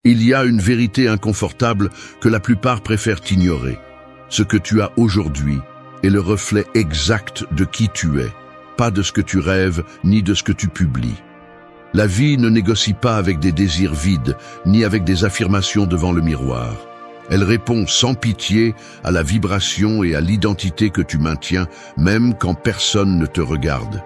Il y a une vérité inconfortable que la plupart préfèrent ignorer. Ce que tu as aujourd'hui est le reflet exact de qui tu es, pas de ce que tu rêves ni de ce que tu publies. La vie ne négocie pas avec des désirs vides, ni avec des affirmations devant le miroir. Elle répond sans pitié à la vibration et à l'identité que tu maintiens, même quand personne ne te regarde.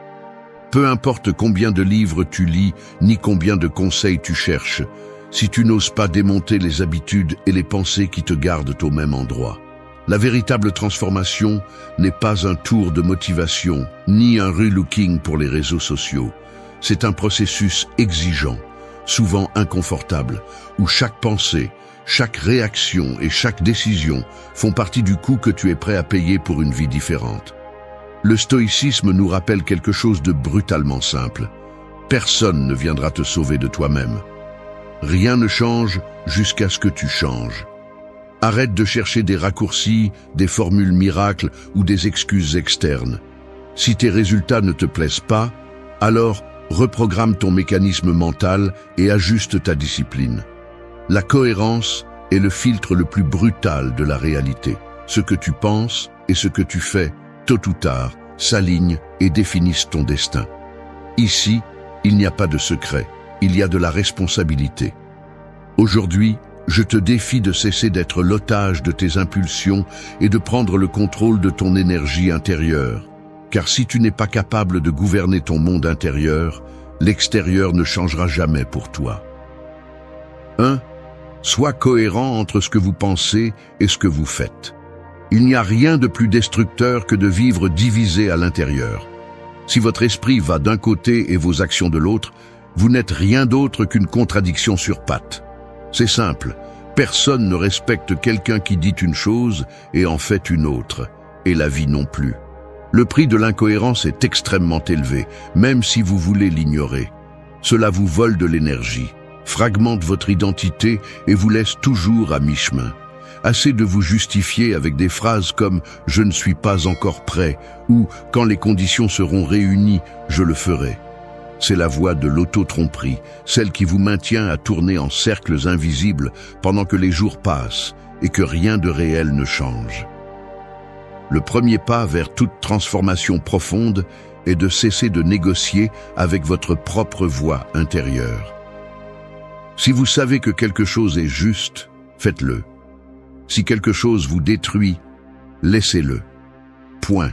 Peu importe combien de livres tu lis, ni combien de conseils tu cherches, si tu n'oses pas démonter les habitudes et les pensées qui te gardent au même endroit. La véritable transformation n'est pas un tour de motivation, ni un relooking pour les réseaux sociaux. C'est un processus exigeant, souvent inconfortable, où chaque pensée, chaque réaction et chaque décision font partie du coût que tu es prêt à payer pour une vie différente. Le stoïcisme nous rappelle quelque chose de brutalement simple. Personne ne viendra te sauver de toi-même. Rien ne change jusqu'à ce que tu changes. Arrête de chercher des raccourcis, des formules miracles ou des excuses externes. Si tes résultats ne te plaisent pas, alors reprogramme ton mécanisme mental et ajuste ta discipline. La cohérence est le filtre le plus brutal de la réalité. Ce que tu penses et ce que tu fais, tôt ou tard, s'alignent et définissent ton destin. Ici, il n'y a pas de secret, il y a de la responsabilité. Aujourd'hui, je te défie de cesser d'être l'otage de tes impulsions et de prendre le contrôle de ton énergie intérieure. Car si tu n'es pas capable de gouverner ton monde intérieur, l'extérieur ne changera jamais pour toi. 1. Sois cohérent entre ce que vous pensez et ce que vous faites. Il n'y a rien de plus destructeur que de vivre divisé à l'intérieur. Si votre esprit va d'un côté et vos actions de l'autre, vous n'êtes rien d'autre qu'une contradiction sur pattes. C'est simple, personne ne respecte quelqu'un qui dit une chose et en fait une autre, et la vie non plus. Le prix de l'incohérence est extrêmement élevé, même si vous voulez l'ignorer. Cela vous vole de l'énergie, fragmente votre identité et vous laisse toujours à mi-chemin. Assez de vous justifier avec des phrases comme « je ne suis pas encore prêt » ou « quand les conditions seront réunies, je le ferai ». C'est la voie de l'auto-tromperie, celle qui vous maintient à tourner en cercles invisibles pendant que les jours passent et que rien de réel ne change. Le premier pas vers toute transformation profonde est de cesser de négocier avec votre propre voix intérieure. Si vous savez que quelque chose est juste, faites-le. Si quelque chose vous détruit, laissez-le. Point.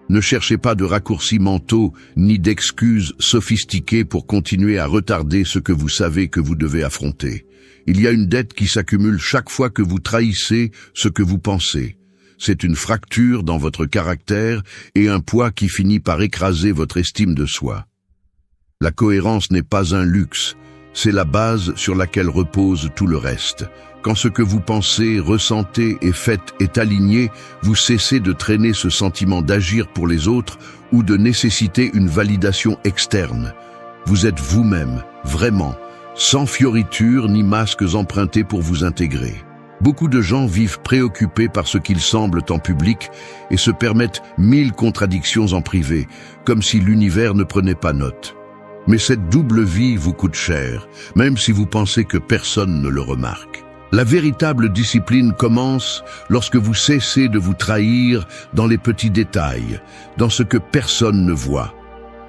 Ne cherchez pas de raccourcis mentaux ni d'excuses sophistiquées pour continuer à retarder ce que vous savez que vous devez affronter. Il y a une dette qui s'accumule chaque fois que vous trahissez ce que vous pensez. C'est une fracture dans votre caractère et un poids qui finit par écraser votre estime de soi. La cohérence n'est pas un luxe, c'est la base sur laquelle repose tout le reste. Quand ce que vous pensez, ressentez et faites est aligné, vous cessez de traîner ce sentiment d'agir pour les autres ou de nécessiter une validation externe. Vous êtes vous-même, vraiment, sans fioritures ni masques empruntés pour vous intégrer. Beaucoup de gens vivent préoccupés par ce qu'ils semblent en public et se permettent 1000 contradictions en privé, comme si l'univers ne prenait pas note. Mais cette double vie vous coûte cher, même si vous pensez que personne ne le remarque. La véritable discipline commence lorsque vous cessez de vous trahir dans les petits détails, dans ce que personne ne voit.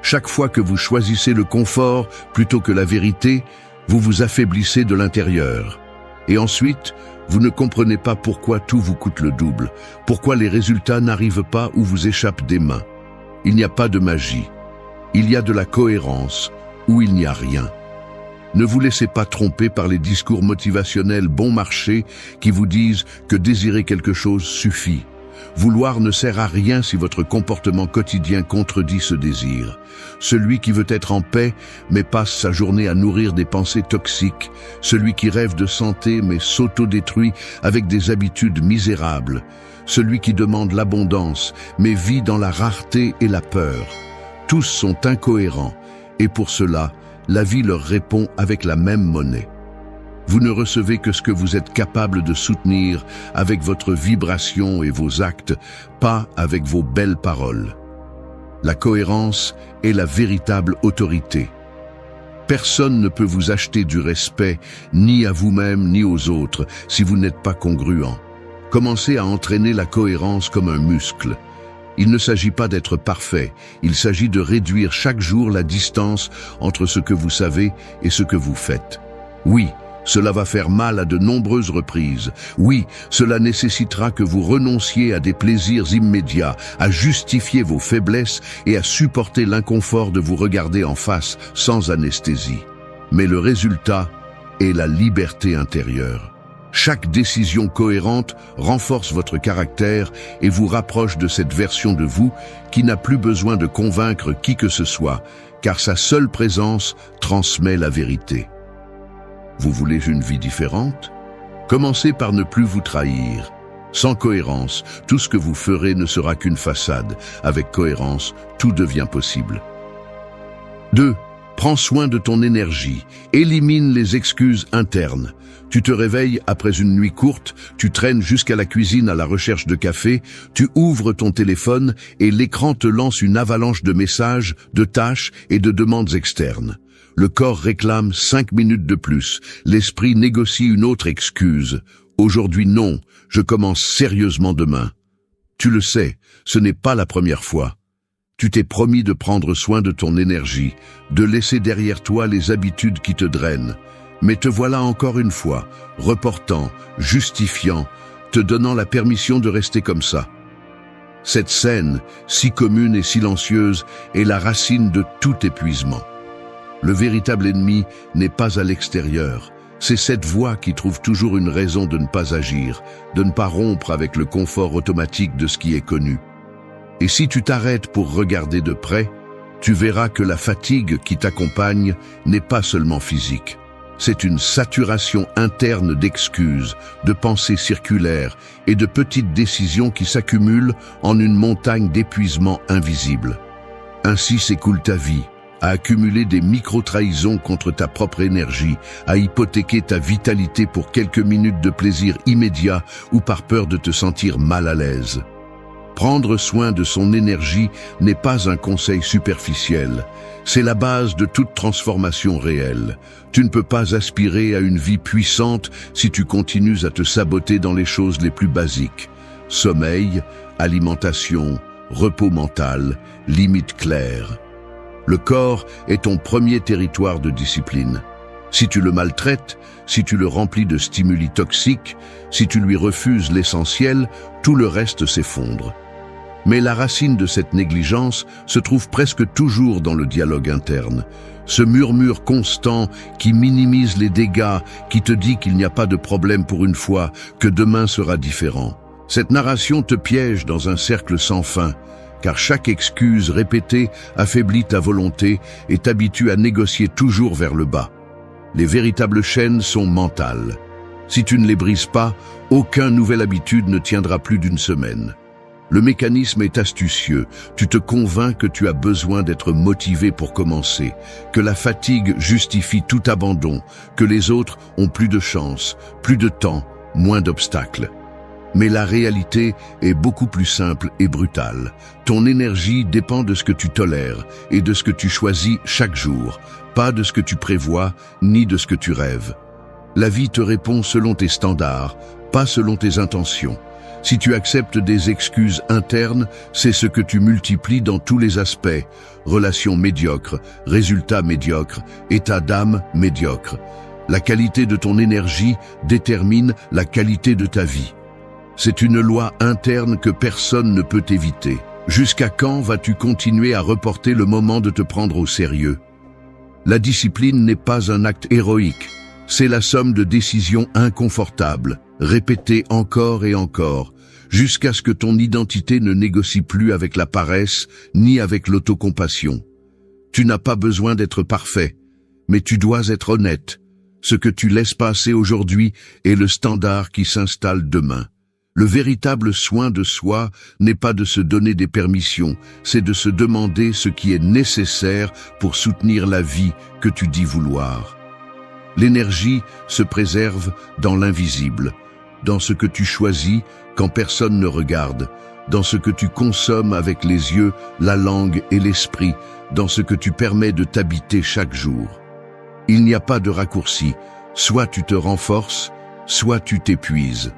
Chaque fois que vous choisissez le confort plutôt que la vérité, vous vous affaiblissez de l'intérieur. Et ensuite, vous ne comprenez pas pourquoi tout vous coûte le double, pourquoi les résultats n'arrivent pas ou vous échappent des mains. Il n'y a pas de magie. Il y a de la cohérence où il n'y a rien. Ne vous laissez pas tromper par les discours motivationnels bon marché qui vous disent que désirer quelque chose suffit. Vouloir ne sert à rien si votre comportement quotidien contredit ce désir. Celui qui veut être en paix mais passe sa journée à nourrir des pensées toxiques. Celui qui rêve de santé mais s'auto-détruit avec des habitudes misérables. Celui qui demande l'abondance mais vit dans la rareté et la peur. Tous sont incohérents et pour cela, la vie leur répond avec la même monnaie. Vous ne recevez que ce que vous êtes capable de soutenir avec votre vibration et vos actes, pas avec vos belles paroles. La cohérence est la véritable autorité. Personne ne peut vous acheter du respect, ni à vous-même, ni aux autres, si vous n'êtes pas congruent. Commencez à entraîner la cohérence comme un muscle. Il ne s'agit pas d'être parfait, il s'agit de réduire chaque jour la distance entre ce que vous savez et ce que vous faites. Oui, cela va faire mal à de nombreuses reprises. Oui, cela nécessitera que vous renonciez à des plaisirs immédiats, à justifier vos faiblesses et à supporter l'inconfort de vous regarder en face sans anesthésie. Mais le résultat est la liberté intérieure. Chaque décision cohérente renforce votre caractère et vous rapproche de cette version de vous qui n'a plus besoin de convaincre qui que ce soit, car sa seule présence transmet la vérité. Vous voulez une vie différente? Commencez par ne plus vous trahir. Sans cohérence, tout ce que vous ferez ne sera qu'une façade. Avec cohérence, tout devient possible. 2. Prends soin de ton énergie. Élimine les excuses internes. Tu te réveilles après une nuit courte, tu traînes jusqu'à la cuisine à la recherche de café, tu ouvres ton téléphone et l'écran te lance une avalanche de messages, de tâches et de demandes externes. Le corps réclame 5 minutes de plus. L'esprit négocie une autre excuse. Aujourd'hui non, je commence sérieusement demain. Tu le sais, ce n'est pas la première fois. Tu t'es promis de prendre soin de ton énergie, de laisser derrière toi les habitudes qui te drainent. Mais te voilà encore une fois, reportant, justifiant, te donnant la permission de rester comme ça. Cette scène, si commune et silencieuse, est la racine de tout épuisement. Le véritable ennemi n'est pas à l'extérieur. C'est cette voix qui trouve toujours une raison de ne pas agir, de ne pas rompre avec le confort automatique de ce qui est connu. Et si tu t'arrêtes pour regarder de près, tu verras que la fatigue qui t'accompagne n'est pas seulement physique. C'est une saturation interne d'excuses, de pensées circulaires et de petites décisions qui s'accumulent en une montagne d'épuisement invisible. Ainsi s'écoule ta vie, à accumuler des micro-trahisons contre ta propre énergie, à hypothéquer ta vitalité pour quelques minutes de plaisir immédiat ou par peur de te sentir mal à l'aise. Prendre soin de son énergie n'est pas un conseil superficiel, c'est la base de toute transformation réelle. Tu ne peux pas aspirer à une vie puissante si tu continues à te saboter dans les choses les plus basiques. Sommeil, alimentation, repos mental, limites claires. Le corps est ton premier territoire de discipline. Si tu le maltraites, si tu le remplis de stimuli toxiques, si tu lui refuses l'essentiel, tout le reste s'effondre. Mais la racine de cette négligence se trouve presque toujours dans le dialogue interne. Ce murmure constant qui minimise les dégâts, qui te dit qu'il n'y a pas de problème pour une fois, que demain sera différent. Cette narration te piège dans un cercle sans fin, car chaque excuse répétée affaiblit ta volonté et t'habitue à négocier toujours vers le bas. Les véritables chaînes sont mentales. Si tu ne les brises pas, aucune nouvelle habitude ne tiendra plus d'une semaine. Le mécanisme est astucieux. Tu te convaincs que tu as besoin d'être motivé pour commencer, que la fatigue justifie tout abandon, que les autres ont plus de chance, plus de temps, moins d'obstacles. Mais la réalité est beaucoup plus simple et brutale. Ton énergie dépend de ce que tu tolères et de ce que tu choisis chaque jour, pas de ce que tu prévois ni de ce que tu rêves. La vie te répond selon tes standards, pas selon tes intentions. Si tu acceptes des excuses internes, c'est ce que tu multiplies dans tous les aspects. Relations médiocres, résultats médiocres, état d'âme médiocre. La qualité de ton énergie détermine la qualité de ta vie. C'est une loi interne que personne ne peut éviter. Jusqu'à quand vas-tu continuer à reporter le moment de te prendre au sérieux? La discipline n'est pas un acte héroïque. C'est la somme de décisions inconfortables, répétées encore et encore, jusqu'à ce que ton identité ne négocie plus avec la paresse ni avec l'autocompassion. Tu n'as pas besoin d'être parfait, mais tu dois être honnête. Ce que tu laisses passer aujourd'hui est le standard qui s'installe demain. Le véritable soin de soi n'est pas de se donner des permissions, c'est de se demander ce qui est nécessaire pour soutenir la vie que tu dis vouloir. L'énergie se préserve dans l'invisible, dans ce que tu choisis quand personne ne regarde, dans ce que tu consommes avec les yeux, la langue et l'esprit, dans ce que tu permets de t'habiter chaque jour. Il n'y a pas de raccourci, soit tu te renforces, soit tu t'épuises.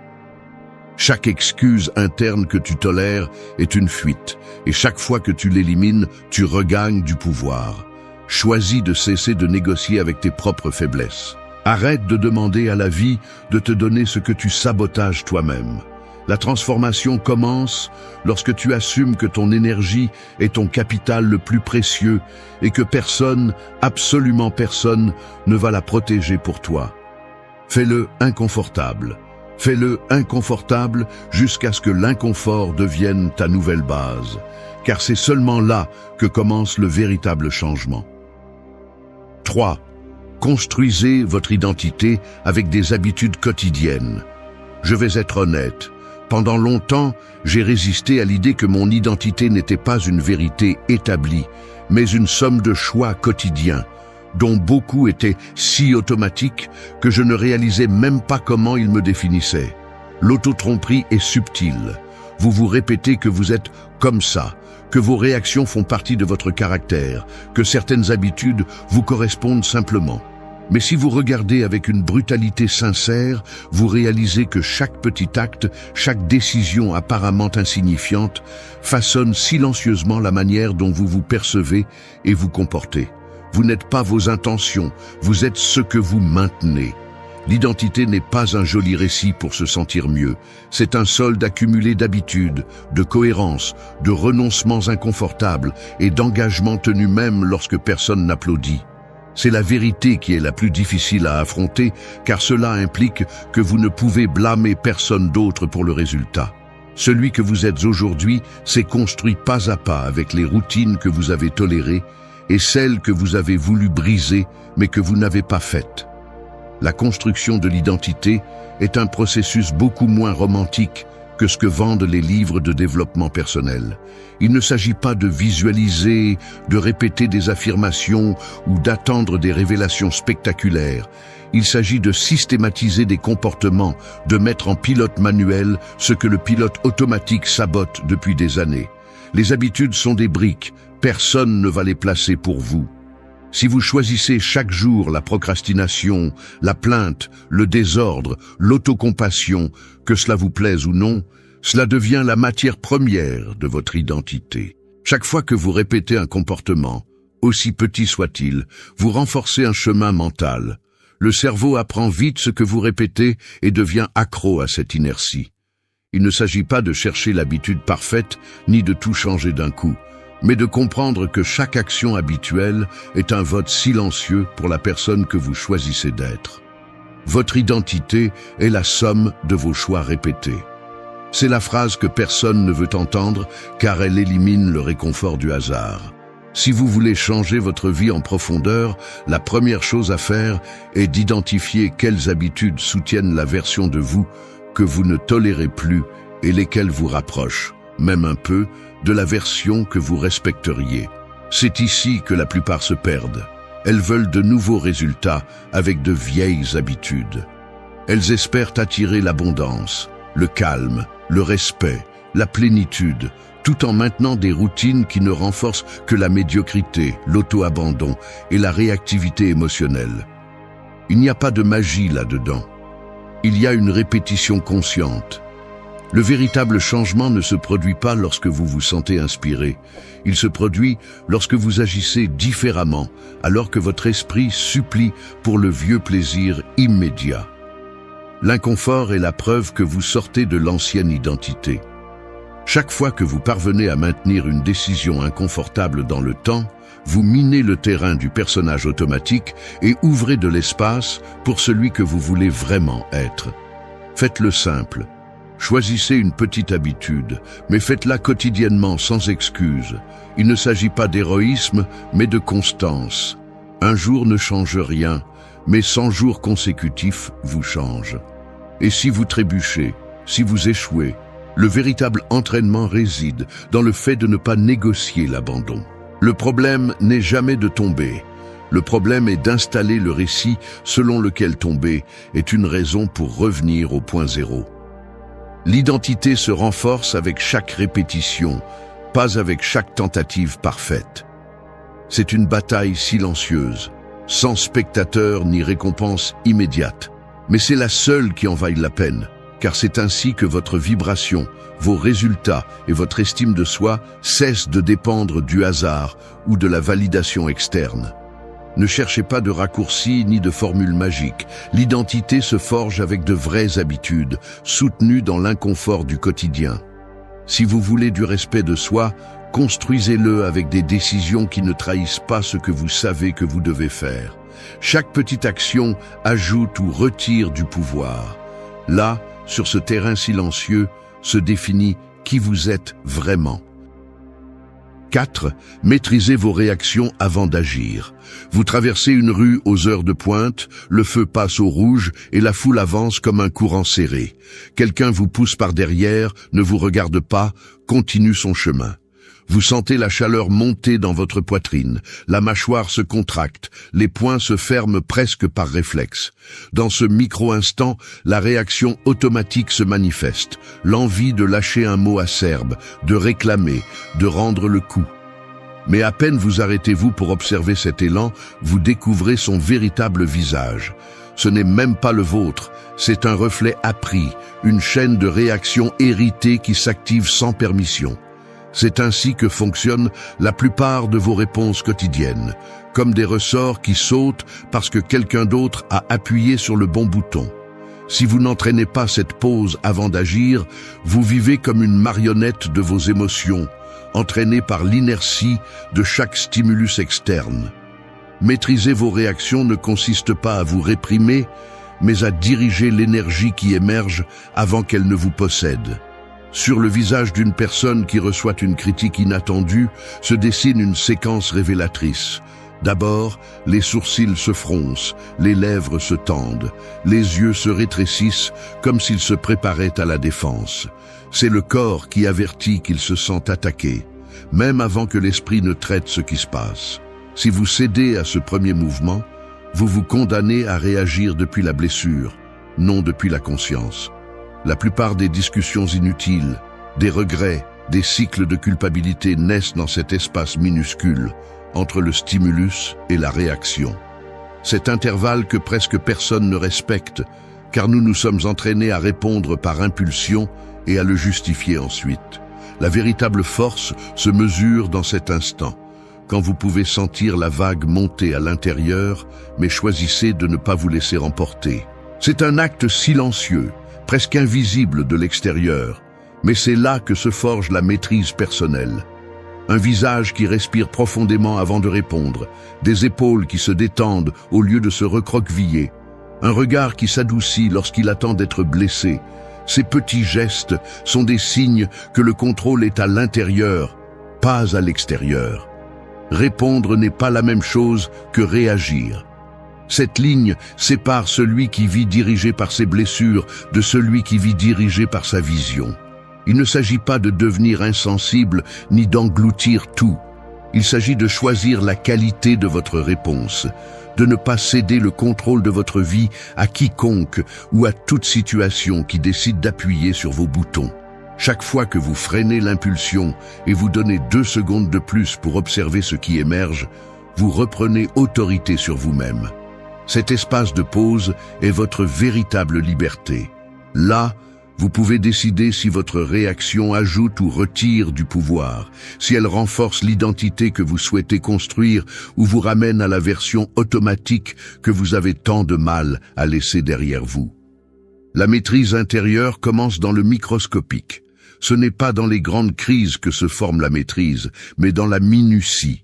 Chaque excuse interne que tu tolères est une fuite, et chaque fois que tu l'élimines, tu regagnes du pouvoir. Choisis de cesser de négocier avec tes propres faiblesses. Arrête de demander à la vie de te donner ce que tu sabotages toi-même. La transformation commence lorsque tu assumes que ton énergie est ton capital le plus précieux et que personne, absolument personne, ne va la protéger pour toi. Fais-le inconfortable. Fais-le inconfortable jusqu'à ce que l'inconfort devienne ta nouvelle base, car c'est seulement là que commence le véritable changement. 3. Construisez votre identité avec des habitudes quotidiennes. Je vais être honnête. Pendant longtemps, j'ai résisté à l'idée que mon identité n'était pas une vérité établie, mais une somme de choix quotidiens, dont beaucoup étaient si automatiques que je ne réalisais même pas comment ils me définissaient. L'auto-tromperie est subtile. Vous vous répétez que vous êtes comme ça, que vos réactions font partie de votre caractère, que certaines habitudes vous correspondent simplement. Mais si vous regardez avec une brutalité sincère, vous réalisez que chaque petit acte, chaque décision apparemment insignifiante, façonne silencieusement la manière dont vous vous percevez et vous comportez. Vous n'êtes pas vos intentions, vous êtes ce que vous maintenez. L'identité n'est pas un joli récit pour se sentir mieux. C'est un solde accumulé d'habitudes, de cohérence, de renoncements inconfortables et d'engagements tenus même lorsque personne n'applaudit. C'est la vérité qui est la plus difficile à affronter, car cela implique que vous ne pouvez blâmer personne d'autre pour le résultat. Celui que vous êtes aujourd'hui s'est construit pas à pas avec les routines que vous avez tolérées et celles que vous avez voulu briser mais que vous n'avez pas faites. La construction de l'identité est un processus beaucoup moins romantique que ce que vendent les livres de développement personnel. Il ne s'agit pas de visualiser, de répéter des affirmations ou d'attendre des révélations spectaculaires. Il s'agit de systématiser des comportements, de mettre en pilote manuel ce que le pilote automatique sabote depuis des années. Les habitudes sont des briques, personne ne va les placer pour vous. Si vous choisissez chaque jour la procrastination, la plainte, le désordre, l'autocompassion, que cela vous plaise ou non, cela devient la matière première de votre identité. Chaque fois que vous répétez un comportement, aussi petit soit-il, vous renforcez un chemin mental. Le cerveau apprend vite ce que vous répétez et devient accro à cette inertie. Il ne s'agit pas de chercher l'habitude parfaite, ni de tout changer d'un coup, mais de comprendre que chaque action habituelle est un vote silencieux pour la personne que vous choisissez d'être. Votre identité est la somme de vos choix répétés. C'est la phrase que personne ne veut entendre car elle élimine le réconfort du hasard. Si vous voulez changer votre vie en profondeur, la première chose à faire est d'identifier quelles habitudes soutiennent la version de vous que vous ne tolérez plus et lesquelles vous rapprochent, même un peu, de la version que vous respecteriez. C'est ici que la plupart se perdent. Elles veulent de nouveaux résultats avec de vieilles habitudes. Elles espèrent attirer l'abondance, le calme, le respect, la plénitude, tout en maintenant des routines qui ne renforcent que la médiocrité, l'auto-abandon et la réactivité émotionnelle. Il n'y a pas de magie là-dedans. Il y a une répétition consciente. Le véritable changement ne se produit pas lorsque vous vous sentez inspiré. Il se produit lorsque vous agissez différemment, alors que votre esprit supplie pour le vieux plaisir immédiat. L'inconfort est la preuve que vous sortez de l'ancienne identité. Chaque fois que vous parvenez à maintenir une décision inconfortable dans le temps, vous minez le terrain du personnage automatique et ouvrez de l'espace pour celui que vous voulez vraiment être. Faites-le simple. Choisissez une petite habitude, mais faites-la quotidiennement sans excuse. Il ne s'agit pas d'héroïsme, mais de constance. Un jour ne change rien, mais 100 jours consécutifs vous changent. Et si vous trébuchez, si vous échouez, le véritable entraînement réside dans le fait de ne pas négocier l'abandon. Le problème n'est jamais de tomber. Le problème est d'installer le récit selon lequel tomber est une raison pour revenir au point zéro. L'identité se renforce avec chaque répétition, pas avec chaque tentative parfaite. C'est une bataille silencieuse. sans spectateur ni récompense immédiate. Mais c'est la seule qui en vaille la peine, car c'est ainsi que votre vibration, vos résultats et votre estime de soi cessent de dépendre du hasard ou de la validation externe. Ne cherchez pas de raccourcis ni de formules magiques. L'identité se forge avec de vraies habitudes, soutenues dans l'inconfort du quotidien. Si vous voulez du respect de soi, construisez-le avec des décisions qui ne trahissent pas ce que vous savez que vous devez faire. Chaque petite action ajoute ou retire du pouvoir. Là, sur ce terrain silencieux, se définit qui vous êtes vraiment. 4. Maîtrisez vos réactions avant d'agir. Vous traversez une rue aux heures de pointe, le feu passe au rouge et la foule avance comme un courant serré. Quelqu'un vous pousse par derrière, ne vous regarde pas, continue son chemin. Vous sentez la chaleur monter dans votre poitrine, la mâchoire se contracte, les poings se ferment presque par réflexe. Dans ce micro-instant, la réaction automatique se manifeste, l'envie de lâcher un mot acerbe, de réclamer, de rendre le coup. Mais à peine vous arrêtez-vous pour observer cet élan, vous découvrez son véritable visage. Ce n'est même pas le vôtre, c'est un reflet appris, une chaîne de réactions héritées qui s'active sans permission. C'est ainsi que fonctionnent la plupart de vos réponses quotidiennes, comme des ressorts qui sautent parce que quelqu'un d'autre a appuyé sur le bon bouton. Si vous n'entraînez pas cette pause avant d'agir, vous vivez comme une marionnette de vos émotions, entraînée par l'inertie de chaque stimulus externe. Maîtriser vos réactions ne consiste pas à vous réprimer, mais à diriger l'énergie qui émerge avant qu'elle ne vous possède. Sur le visage d'une personne qui reçoit une critique inattendue se dessine une séquence révélatrice. D'abord, les sourcils se froncent, les lèvres se tendent, les yeux se rétrécissent comme s'ils se préparaient à la défense. C'est le corps qui avertit qu'il se sent attaqué, même avant que l'esprit ne traite ce qui se passe. Si vous cédez à ce premier mouvement, vous vous condamnez à réagir depuis la blessure, non depuis la conscience. La plupart des discussions inutiles, des regrets, des cycles de culpabilité naissent dans cet espace minuscule, entre le stimulus et la réaction. Cet intervalle que presque personne ne respecte, car nous nous sommes entraînés à répondre par impulsion et à le justifier ensuite. La véritable force se mesure dans cet instant, quand vous pouvez sentir la vague monter à l'intérieur, mais choisissez de ne pas vous laisser emporter. C'est un acte silencieux, presque invisible de l'extérieur, mais c'est là que se forge la maîtrise personnelle. Un visage qui respire profondément avant de répondre, des épaules qui se détendent au lieu de se recroqueviller, un regard qui s'adoucit lorsqu'il attend d'être blessé. Ces petits gestes sont des signes que le contrôle est à l'intérieur, pas à l'extérieur. Répondre n'est pas la même chose que réagir. Cette ligne sépare celui qui vit dirigé par ses blessures de celui qui vit dirigé par sa vision. Il ne s'agit pas de devenir insensible ni d'engloutir tout. Il s'agit de choisir la qualité de votre réponse, de ne pas céder le contrôle de votre vie à quiconque ou à toute situation qui décide d'appuyer sur vos boutons. Chaque fois que vous freinez l'impulsion et vous donnez 2 secondes de plus pour observer ce qui émerge, vous reprenez autorité sur vous-même. Cet espace de pause est votre véritable liberté. Là, vous pouvez décider si votre réaction ajoute ou retire du pouvoir, si elle renforce l'identité que vous souhaitez construire ou vous ramène à la version automatique que vous avez tant de mal à laisser derrière vous. La maîtrise intérieure commence dans le microscopique. Ce n'est pas dans les grandes crises que se forme la maîtrise, mais dans la minutie,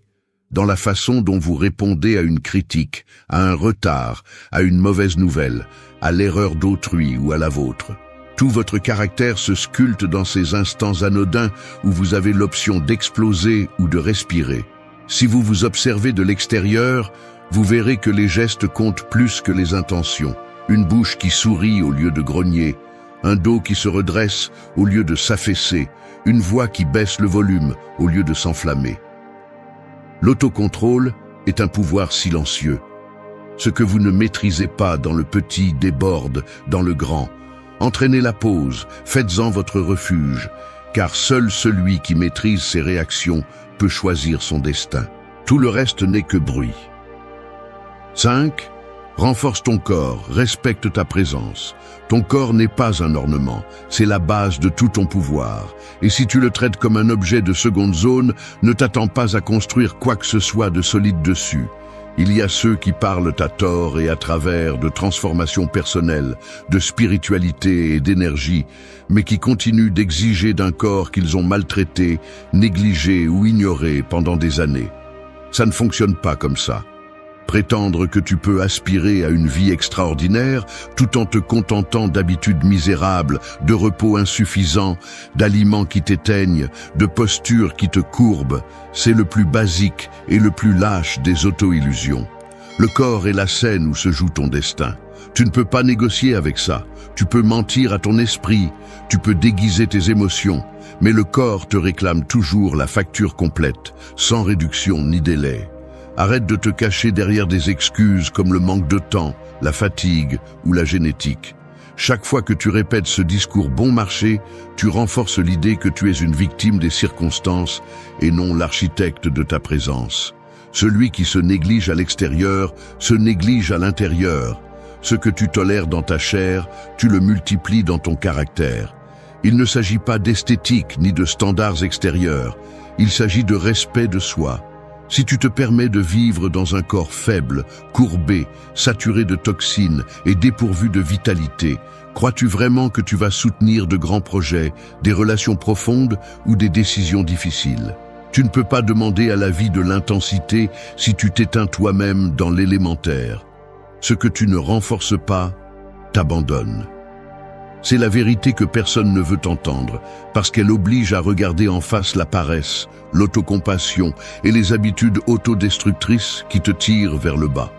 dans la façon dont vous répondez à une critique, à un retard, à une mauvaise nouvelle, à l'erreur d'autrui ou à la vôtre. Tout votre caractère se sculpte dans ces instants anodins où vous avez l'option d'exploser ou de respirer. Si vous vous observez de l'extérieur, vous verrez que les gestes comptent plus que les intentions. Une bouche qui sourit au lieu de grogner, un dos qui se redresse au lieu de s'affaisser, une voix qui baisse le volume au lieu de s'enflammer. L'autocontrôle est un pouvoir silencieux. Ce que vous ne maîtrisez pas dans le petit déborde dans le grand. Entraînez la pause, faites-en votre refuge, car seul celui qui maîtrise ses réactions peut choisir son destin. Tout le reste n'est que bruit. 5. Renforce ton corps, respecte ta présence. Ton corps n'est pas un ornement, c'est la base de tout ton pouvoir. Et si tu le traites comme un objet de seconde zone, ne t'attends pas à construire quoi que ce soit de solide dessus. Il y a ceux qui parlent à tort et à travers de transformation personnelle, de spiritualité et d'énergie, mais qui continuent d'exiger d'un corps qu'ils ont maltraité, négligé ou ignoré pendant des années. Ça ne fonctionne pas comme ça. Prétendre que tu peux aspirer à une vie extraordinaire tout en te contentant d'habitudes misérables, de repos insuffisant, d'aliments qui t'éteignent, de postures qui te courbent, c'est le plus basique et le plus lâche des auto-illusions. Le corps est la scène où se joue ton destin. Tu ne peux pas négocier avec ça. Tu peux mentir à ton esprit, tu peux déguiser tes émotions, mais le corps te réclame toujours la facture complète, sans réduction ni délai. Arrête de te cacher derrière des excuses comme le manque de temps, la fatigue ou la génétique. Chaque fois que tu répètes ce discours bon marché, tu renforces l'idée que tu es une victime des circonstances et non l'architecte de ta présence. Celui qui se néglige à l'extérieur se néglige à l'intérieur. Ce que tu tolères dans ta chair, tu le multiplies dans ton caractère. Il ne s'agit pas d'esthétique ni de standards extérieurs. Il s'agit de respect de soi. Si tu te permets de vivre dans un corps faible, courbé, saturé de toxines et dépourvu de vitalité, crois-tu vraiment que tu vas soutenir de grands projets, des relations profondes ou des décisions difficiles? Tu ne peux pas demander à la vie de l'intensité si tu t'éteins toi-même dans l'élémentaire. Ce que tu ne renforces pas, t'abandonne. C'est la vérité que personne ne veut entendre, parce qu'elle oblige à regarder en face la paresse, l'autocompassion et les habitudes autodestructrices qui te tirent vers le bas.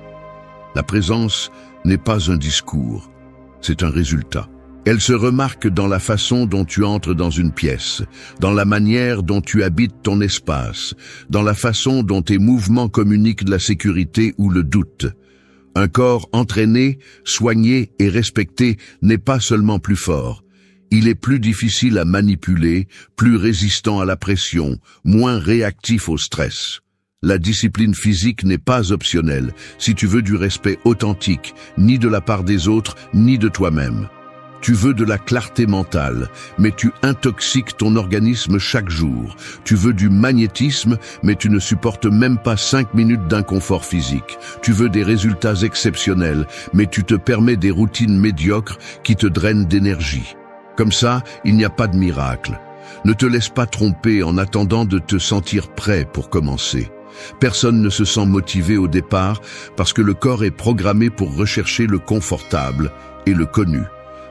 La présence n'est pas un discours, c'est un résultat. Elle se remarque dans la façon dont tu entres dans une pièce, dans la manière dont tu habites ton espace, dans la façon dont tes mouvements communiquent de la sécurité ou le doute. Un corps entraîné, soigné et respecté n'est pas seulement plus fort. Il est plus difficile à manipuler, plus résistant à la pression, moins réactif au stress. La discipline physique n'est pas optionnelle si tu veux du respect authentique, ni de la part des autres, ni de toi-même. Tu veux de la clarté mentale, mais tu intoxiques ton organisme chaque jour. Tu veux du magnétisme, mais tu ne supportes même pas 5 minutes d'inconfort physique. Tu veux des résultats exceptionnels, mais tu te permets des routines médiocres qui te drainent d'énergie. Comme ça, il n'y a pas de miracle. Ne te laisse pas tromper en attendant de te sentir prêt pour commencer. Personne ne se sent motivé au départ parce que le corps est programmé pour rechercher le confortable et le connu.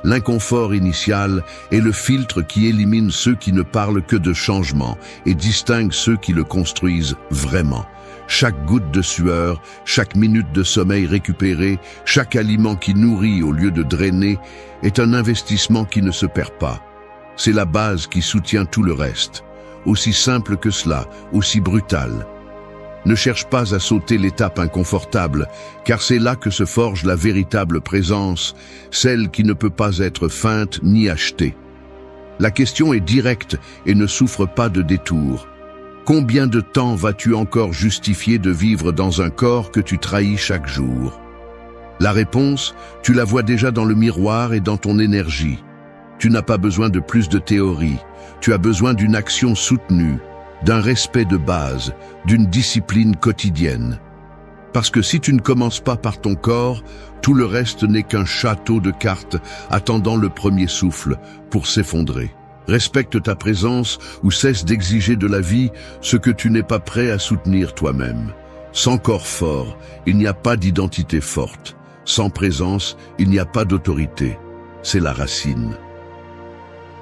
L'inconfort initial est le filtre qui élimine ceux qui ne parlent que de changement et distingue ceux qui le construisent vraiment. Chaque goutte de sueur, chaque minute de sommeil récupéré, chaque aliment qui nourrit au lieu de drainer est un investissement qui ne se perd pas. C'est la base qui soutient tout le reste. Aussi simple que cela, aussi brutal. Ne cherche pas à sauter l'étape inconfortable, car c'est là que se forge la véritable présence, celle qui ne peut pas être feinte ni achetée. La question est directe et ne souffre pas de détour. Combien de temps vas-tu encore justifier de vivre dans un corps que tu trahis chaque jour? La réponse, tu la vois déjà dans le miroir et dans ton énergie. Tu n'as pas besoin de plus de théorie, tu as besoin d'une action soutenue, d'un respect de base, d'une discipline quotidienne. Parce que si tu ne commences pas par ton corps, tout le reste n'est qu'un château de cartes attendant le premier souffle pour s'effondrer. Respecte ta présence ou cesse d'exiger de la vie ce que tu n'es pas prêt à soutenir toi-même. Sans corps fort, il n'y a pas d'identité forte. Sans présence, il n'y a pas d'autorité. C'est la racine.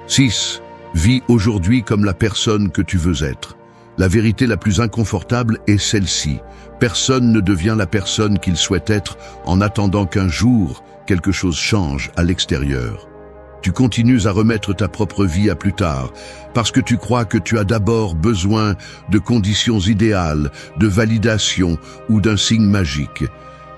6. Vis aujourd'hui comme la personne que tu veux être. La vérité la plus inconfortable est celle-ci. Personne ne devient la personne qu'il souhaite être en attendant qu'un jour, quelque chose change à l'extérieur. Tu continues à remettre ta propre vie à plus tard, parce que tu crois que tu as d'abord besoin de conditions idéales, de validation ou d'un signe magique.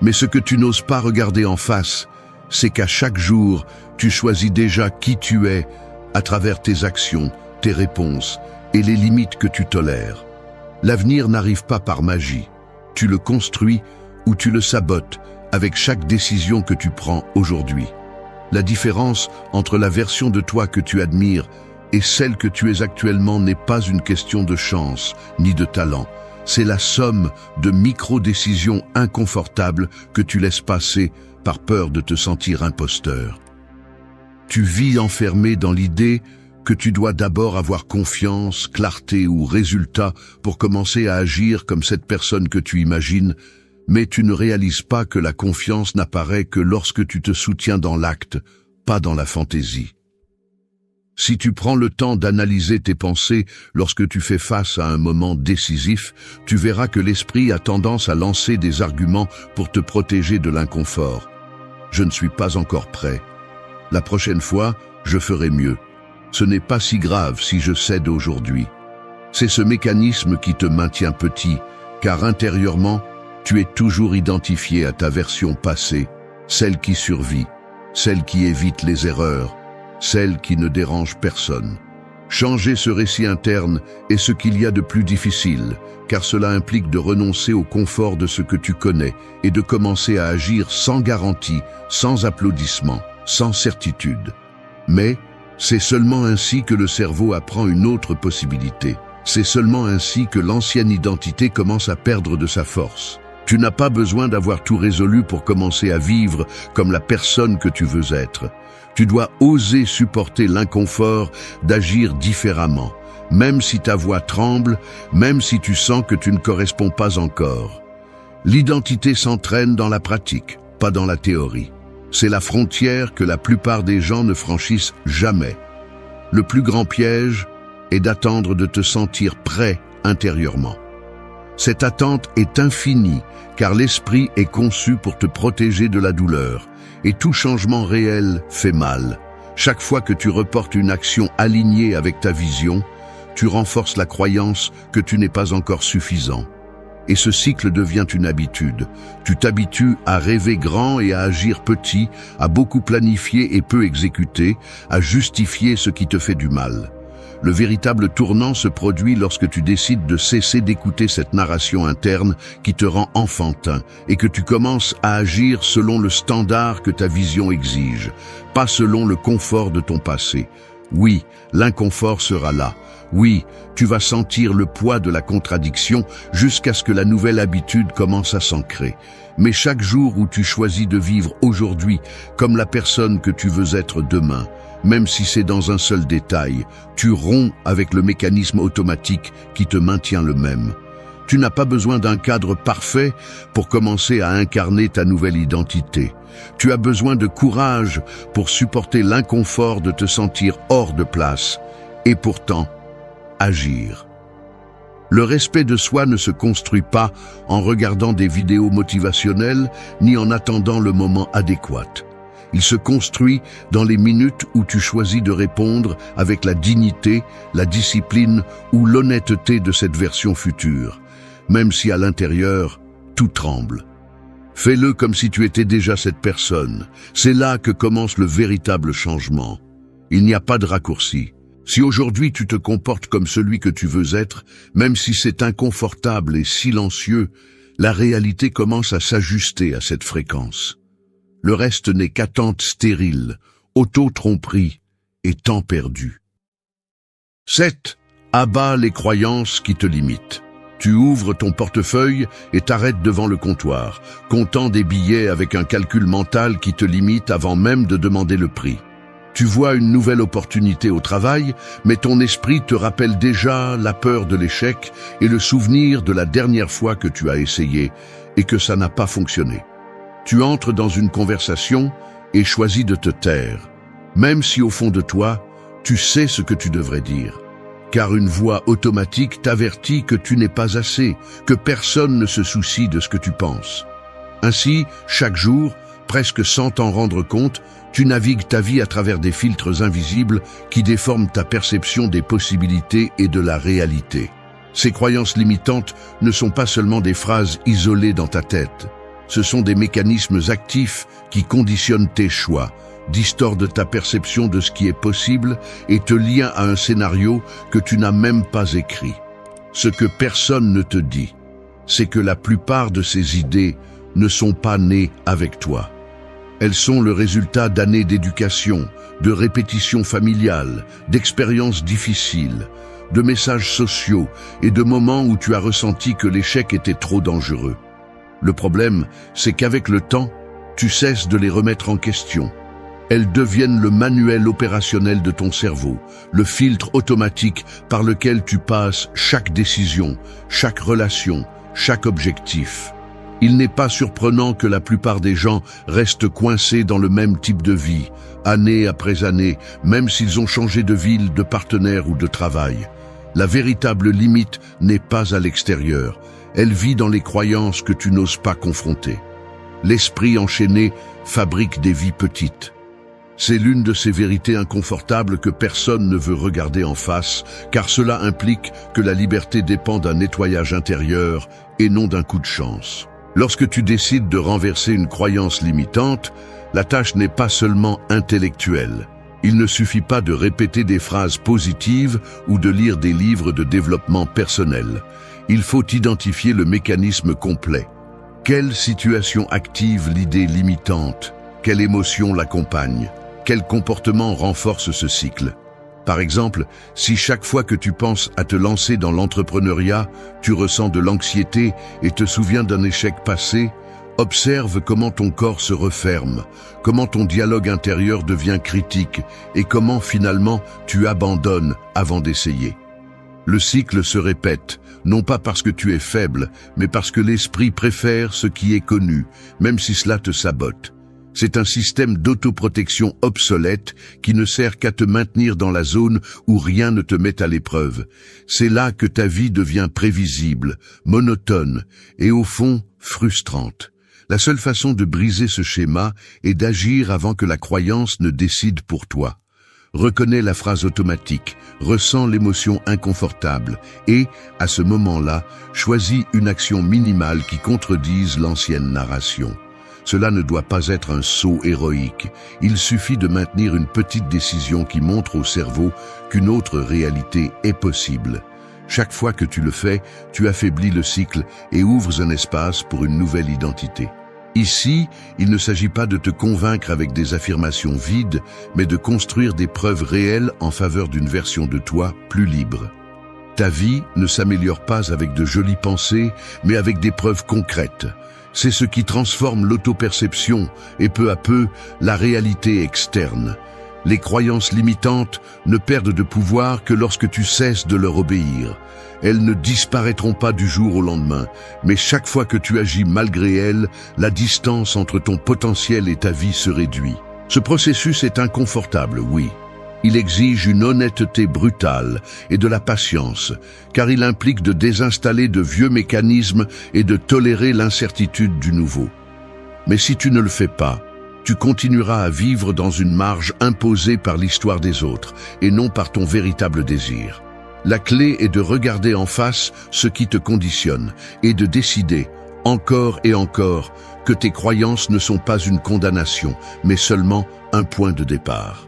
Mais ce que tu n'oses pas regarder en face, c'est qu'à chaque jour, tu choisis déjà qui tu es, à travers tes actions, tes réponses et les limites que tu tolères. L'avenir n'arrive pas par magie. Tu le construis ou tu le sabotes avec chaque décision que tu prends aujourd'hui. La différence entre la version de toi que tu admires et celle que tu es actuellement n'est pas une question de chance ni de talent. C'est la somme de micro-décisions inconfortables que tu laisses passer par peur de te sentir imposteur. Tu vis enfermé dans l'idée que tu dois d'abord avoir confiance, clarté ou résultat pour commencer à agir comme cette personne que tu imagines, mais tu ne réalises pas que la confiance n'apparaît que lorsque tu te soutiens dans l'acte, pas dans la fantaisie. Si tu prends le temps d'analyser tes pensées lorsque tu fais face à un moment décisif, tu verras que l'esprit a tendance à lancer des arguments pour te protéger de l'inconfort. Je ne suis pas encore prêt. La prochaine fois, je ferai mieux. Ce n'est pas si grave si je cède aujourd'hui. C'est ce mécanisme qui te maintient petit, car intérieurement, tu es toujours identifié à ta version passée, celle qui survit, celle qui évite les erreurs, celle qui ne dérange personne. Changer ce récit interne est ce qu'il y a de plus difficile, car cela implique de renoncer au confort de ce que tu connais et de commencer à agir sans garantie, sans applaudissement, sans certitude. Mais c'est seulement ainsi que le cerveau apprend une autre possibilité. C'est seulement ainsi que l'ancienne identité commence à perdre de sa force. Tu n'as pas besoin d'avoir tout résolu pour commencer à vivre comme la personne que tu veux être. Tu dois oser supporter l'inconfort d'agir différemment, même si ta voix tremble, même si tu sens que tu ne corresponds pas encore. L'identité s'entraîne dans la pratique, pas dans la théorie. C'est la frontière que la plupart des gens ne franchissent jamais. Le plus grand piège est d'attendre de te sentir prêt intérieurement. Cette attente est infinie, car l'esprit est conçu pour te protéger de la douleur, et tout changement réel fait mal. Chaque fois que tu reportes une action alignée avec ta vision, tu renforces la croyance que tu n'es pas encore suffisant. Et ce cycle devient une habitude. Tu t'habitues à rêver grand et à agir petit, à beaucoup planifier et peu exécuter, à justifier ce qui te fait du mal. Le véritable tournant se produit lorsque tu décides de cesser d'écouter cette narration interne qui te rend enfantin et que tu commences à agir selon le standard que ta vision exige, pas selon le confort de ton passé. Oui, l'inconfort sera là. Oui, tu vas sentir le poids de la contradiction jusqu'à ce que la nouvelle habitude commence à s'ancrer. Mais chaque jour où tu choisis de vivre aujourd'hui comme la personne que tu veux être demain, même si c'est dans un seul détail, tu romps avec le mécanisme automatique qui te maintient le même. Tu n'as pas besoin d'un cadre parfait pour commencer à incarner ta nouvelle identité. Tu as besoin de courage pour supporter l'inconfort de te sentir hors de place. Et pourtant, agir. Le respect de soi ne se construit pas en regardant des vidéos motivationnelles ni en attendant le moment adéquat. Il se construit dans les minutes où tu choisis de répondre avec la dignité, la discipline ou l'honnêteté de cette version future, même si à l'intérieur, tout tremble. Fais-le comme si tu étais déjà cette personne. C'est là que commence le véritable changement. Il n'y a pas de raccourci. Si aujourd'hui tu te comportes comme celui que tu veux être, même si c'est inconfortable et silencieux, la réalité commence à s'ajuster à cette fréquence. Le reste n'est qu'attente stérile, auto-tromperie et temps perdu. 7. Abat les croyances qui te limitent. Tu ouvres ton portefeuille et t'arrêtes devant le comptoir, comptant des billets avec un calcul mental qui te limite avant même de demander le prix. Tu vois une nouvelle opportunité au travail, mais ton esprit te rappelle déjà la peur de l'échec et le souvenir de la dernière fois que tu as essayé et que ça n'a pas fonctionné. Tu entres dans une conversation et choisis de te taire, même si au fond de toi, tu sais ce que tu devrais dire. Car une voix automatique t'avertit que tu n'es pas assez, que personne ne se soucie de ce que tu penses. Ainsi, chaque jour, presque sans t'en rendre compte, tu navigues ta vie à travers des filtres invisibles qui déforment ta perception des possibilités et de la réalité. Ces croyances limitantes ne sont pas seulement des phrases isolées dans ta tête. Ce sont des mécanismes actifs qui conditionnent tes choix, distordent ta perception de ce qui est possible et te lient à un scénario que tu n'as même pas écrit. Ce que personne ne te dit, c'est que la plupart de ces idées ne sont pas nées avec toi. Elles sont le résultat d'années d'éducation, de répétitions familiales, d'expériences difficiles, de messages sociaux et de moments où tu as ressenti que l'échec était trop dangereux. Le problème, c'est qu'avec le temps, tu cesses de les remettre en question. Elles deviennent le manuel opérationnel de ton cerveau, le filtre automatique par lequel tu passes chaque décision, chaque relation, chaque objectif. Il n'est pas surprenant que la plupart des gens restent coincés dans le même type de vie, année après année, même s'ils ont changé de ville, de partenaire ou de travail. La véritable limite n'est pas à l'extérieur, elle vit dans les croyances que tu n'oses pas confronter. L'esprit enchaîné fabrique des vies petites. C'est l'une de ces vérités inconfortables que personne ne veut regarder en face, car cela implique que la liberté dépend d'un nettoyage intérieur et non d'un coup de chance. Lorsque tu décides de renverser une croyance limitante, la tâche n'est pas seulement intellectuelle. Il ne suffit pas de répéter des phrases positives ou de lire des livres de développement personnel. Il faut identifier le mécanisme complet. Quelle situation active l'idée limitante? Quelle émotion l'accompagne? Quel comportement renforce ce cycle? Par exemple, si chaque fois que tu penses à te lancer dans l'entrepreneuriat, tu ressens de l'anxiété et te souviens d'un échec passé, observe comment ton corps se referme, comment ton dialogue intérieur devient critique et comment finalement tu abandonnes avant d'essayer. Le cycle se répète, non pas parce que tu es faible, mais parce que l'esprit préfère ce qui est connu, même si cela te sabote. C'est un système d'autoprotection obsolète qui ne sert qu'à te maintenir dans la zone où rien ne te met à l'épreuve. C'est là que ta vie devient prévisible, monotone et au fond frustrante. La seule façon de briser ce schéma est d'agir avant que la croyance ne décide pour toi. Reconnais la phrase automatique, ressens l'émotion inconfortable et, à ce moment-là, choisis une action minimale qui contredise l'ancienne narration. Cela ne doit pas être un saut héroïque. Il suffit de maintenir une petite décision qui montre au cerveau qu'une autre réalité est possible. Chaque fois que tu le fais, tu affaiblis le cycle et ouvres un espace pour une nouvelle identité. Ici, il ne s'agit pas de te convaincre avec des affirmations vides, mais de construire des preuves réelles en faveur d'une version de toi plus libre. Ta vie ne s'améliore pas avec de jolies pensées, mais avec des preuves concrètes. C'est ce qui transforme l'autoperception et peu à peu la réalité externe. Les croyances limitantes ne perdent de pouvoir que lorsque tu cesses de leur obéir. Elles ne disparaîtront pas du jour au lendemain, mais chaque fois que tu agis malgré elles, la distance entre ton potentiel et ta vie se réduit. Ce processus est inconfortable, oui. Il exige une honnêteté brutale et de la patience, car il implique de désinstaller de vieux mécanismes et de tolérer l'incertitude du nouveau. Mais si tu ne le fais pas, tu continueras à vivre dans une marge imposée par l'histoire des autres et non par ton véritable désir. La clé est de regarder en face ce qui te conditionne et de décider, encore et encore, que tes croyances ne sont pas une condamnation, mais seulement un point de départ.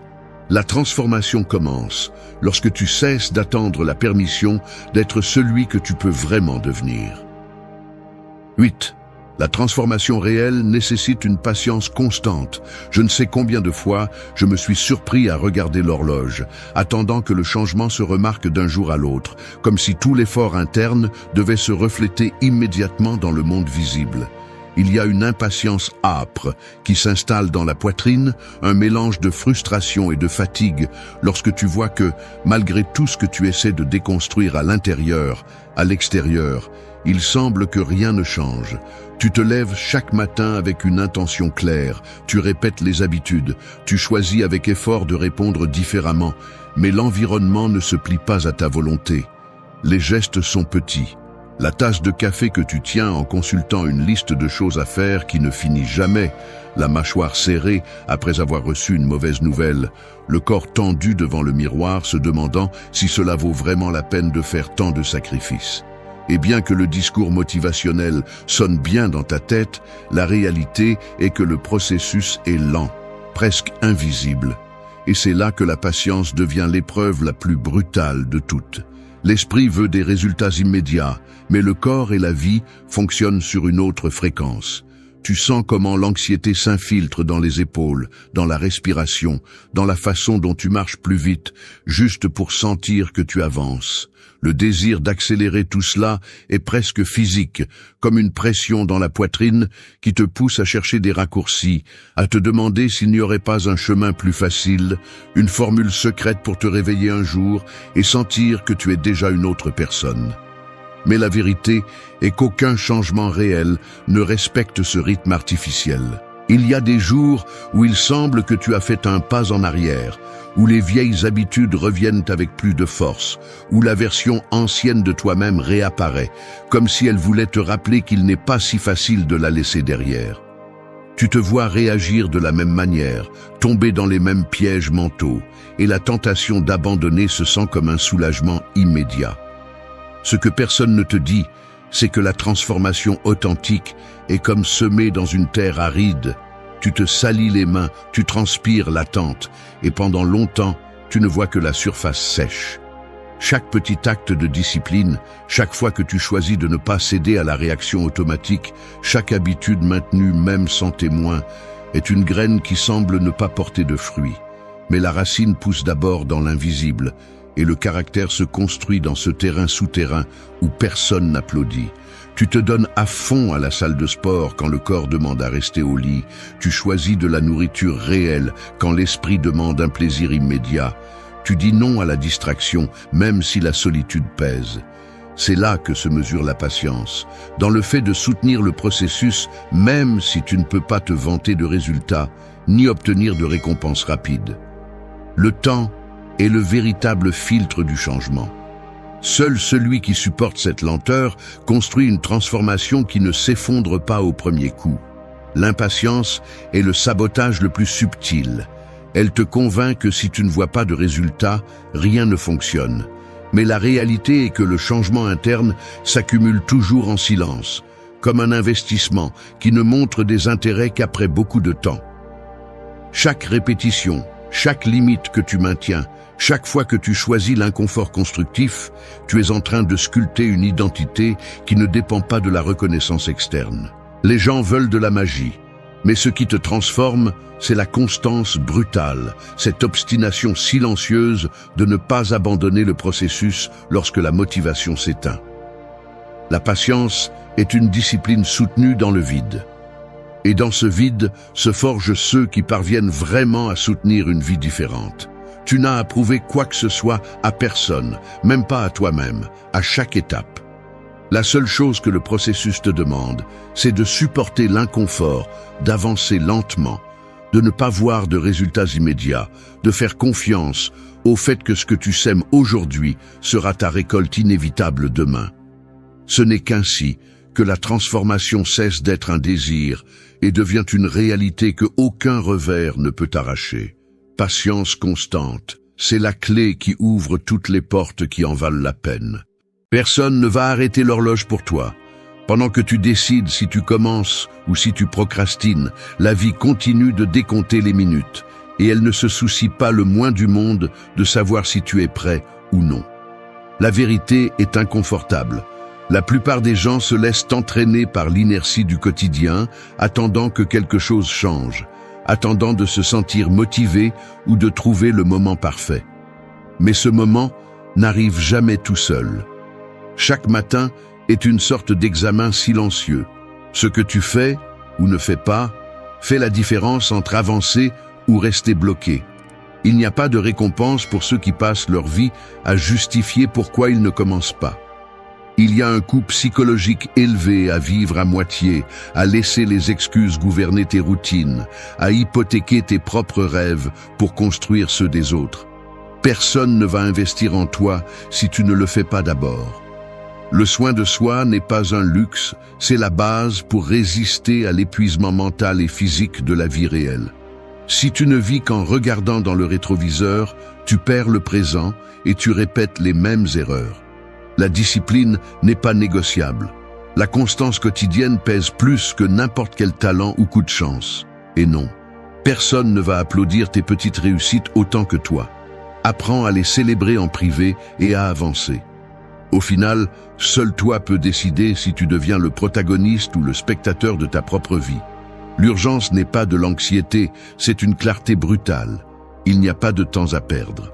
La transformation commence lorsque tu cesses d'attendre la permission d'être celui que tu peux vraiment devenir. 8. La transformation réelle nécessite une patience constante. Je ne sais combien de fois je me suis surpris à regarder l'horloge, attendant que le changement se remarque d'un jour à l'autre, comme si tout l'effort interne devait se refléter immédiatement dans le monde visible. Il y a une impatience âpre qui s'installe dans la poitrine, un mélange de frustration et de fatigue lorsque tu vois que, malgré tout ce que tu essaies de déconstruire à l'intérieur, à l'extérieur, il semble que rien ne change. Tu te lèves chaque matin avec une intention claire, tu répètes les habitudes, tu choisis avec effort de répondre différemment, mais l'environnement ne se plie pas à ta volonté. Les gestes sont petits. La tasse de café que tu tiens en consultant une liste de choses à faire qui ne finit jamais, la mâchoire serrée après avoir reçu une mauvaise nouvelle, le corps tendu devant le miroir se demandant si cela vaut vraiment la peine de faire tant de sacrifices. Et bien que le discours motivationnel sonne bien dans ta tête, la réalité est que le processus est lent, presque invisible. Et c'est là que la patience devient l'épreuve la plus brutale de toutes. L'esprit veut des résultats immédiats, mais le corps et la vie fonctionnent sur une autre fréquence. Tu sens comment l'anxiété s'infiltre dans les épaules, dans la respiration, dans la façon dont tu marches plus vite, juste pour sentir que tu avances. Le désir d'accélérer tout cela est presque physique, comme une pression dans la poitrine qui te pousse à chercher des raccourcis, à te demander s'il n'y aurait pas un chemin plus facile, une formule secrète pour te réveiller un jour et sentir que tu es déjà une autre personne. Mais la vérité est qu'aucun changement réel ne respecte ce rythme artificiel. Il y a des jours où il semble que tu as fait un pas en arrière, où les vieilles habitudes reviennent avec plus de force, où la version ancienne de toi-même réapparaît, comme si elle voulait te rappeler qu'il n'est pas si facile de la laisser derrière. Tu te vois réagir de la même manière, tomber dans les mêmes pièges mentaux, et la tentation d'abandonner se sent comme un soulagement immédiat. Ce que personne ne te dit, c'est que la transformation authentique est comme semée dans une terre aride. Tu te salis les mains, tu transpires l'attente, et pendant longtemps, tu ne vois que la surface sèche. Chaque petit acte de discipline, chaque fois que tu choisis de ne pas céder à la réaction automatique, chaque habitude maintenue même sans témoin, est une graine qui semble ne pas porter de fruits. Mais la racine pousse d'abord dans l'invisible, et le caractère se construit dans ce terrain souterrain où personne n'applaudit. Tu te donnes à fond à la salle de sport quand le corps demande à rester au lit. Tu choisis de la nourriture réelle quand l'esprit demande un plaisir immédiat. Tu dis non à la distraction, même si la solitude pèse. C'est là que se mesure la patience, dans le fait de soutenir le processus, même si tu ne peux pas te vanter de résultats, ni obtenir de récompenses rapides. Le temps est le véritable filtre du changement. Seul celui qui supporte cette lenteur construit une transformation qui ne s'effondre pas au premier coup. L'impatience est le sabotage le plus subtil. Elle te convainc que si tu ne vois pas de résultat, rien ne fonctionne. Mais la réalité est que le changement interne s'accumule toujours en silence, comme un investissement qui ne montre des intérêts qu'après beaucoup de temps. Chaque répétition, chaque limite que tu maintiens, chaque fois que tu choisis l'inconfort constructif, tu es en train de sculpter une identité qui ne dépend pas de la reconnaissance externe. Les gens veulent de la magie, mais ce qui te transforme, c'est la constance brutale, cette obstination silencieuse de ne pas abandonner le processus lorsque la motivation s'éteint. La patience est une discipline soutenue dans le vide. Et dans ce vide se forgent ceux qui parviennent vraiment à soutenir une vie différente. Tu n'as à prouver quoi que ce soit à personne, même pas à toi-même, à chaque étape. La seule chose que le processus te demande, c'est de supporter l'inconfort, d'avancer lentement, de ne pas voir de résultats immédiats, de faire confiance au fait que ce que tu sèmes aujourd'hui sera ta récolte inévitable demain. Ce n'est qu'ainsi que la transformation cesse d'être un désir et devient une réalité que aucun revers ne peut arracher. Patience constante, c'est la clé qui ouvre toutes les portes qui en valent la peine. Personne ne va arrêter l'horloge pour toi. Pendant que tu décides si tu commences ou si tu procrastines, la vie continue de décompter les minutes et elle ne se soucie pas le moins du monde de savoir si tu es prêt ou non. La vérité est inconfortable. La plupart des gens se laissent entraîner par l'inertie du quotidien, attendant que quelque chose change, attendant de se sentir motivé ou de trouver le moment parfait. Mais ce moment n'arrive jamais tout seul. Chaque matin est une sorte d'examen silencieux. Ce que tu fais ou ne fais pas fait la différence entre avancer ou rester bloqué. Il n'y a pas de récompense pour ceux qui passent leur vie à justifier pourquoi ils ne commencent pas. Il y a un coût psychologique élevé à vivre à moitié, à laisser les excuses gouverner tes routines, à hypothéquer tes propres rêves pour construire ceux des autres. Personne ne va investir en toi si tu ne le fais pas d'abord. Le soin de soi n'est pas un luxe, c'est la base pour résister à l'épuisement mental et physique de la vie réelle. Si tu ne vis qu'en regardant dans le rétroviseur, tu perds le présent et tu répètes les mêmes erreurs. La discipline n'est pas négociable. La constance quotidienne pèse plus que n'importe quel talent ou coup de chance. Et non, personne ne va applaudir tes petites réussites autant que toi. Apprends à les célébrer en privé et à avancer. Au final, seul toi peux décider si tu deviens le protagoniste ou le spectateur de ta propre vie. L'urgence n'est pas de l'anxiété, c'est une clarté brutale. Il n'y a pas de temps à perdre.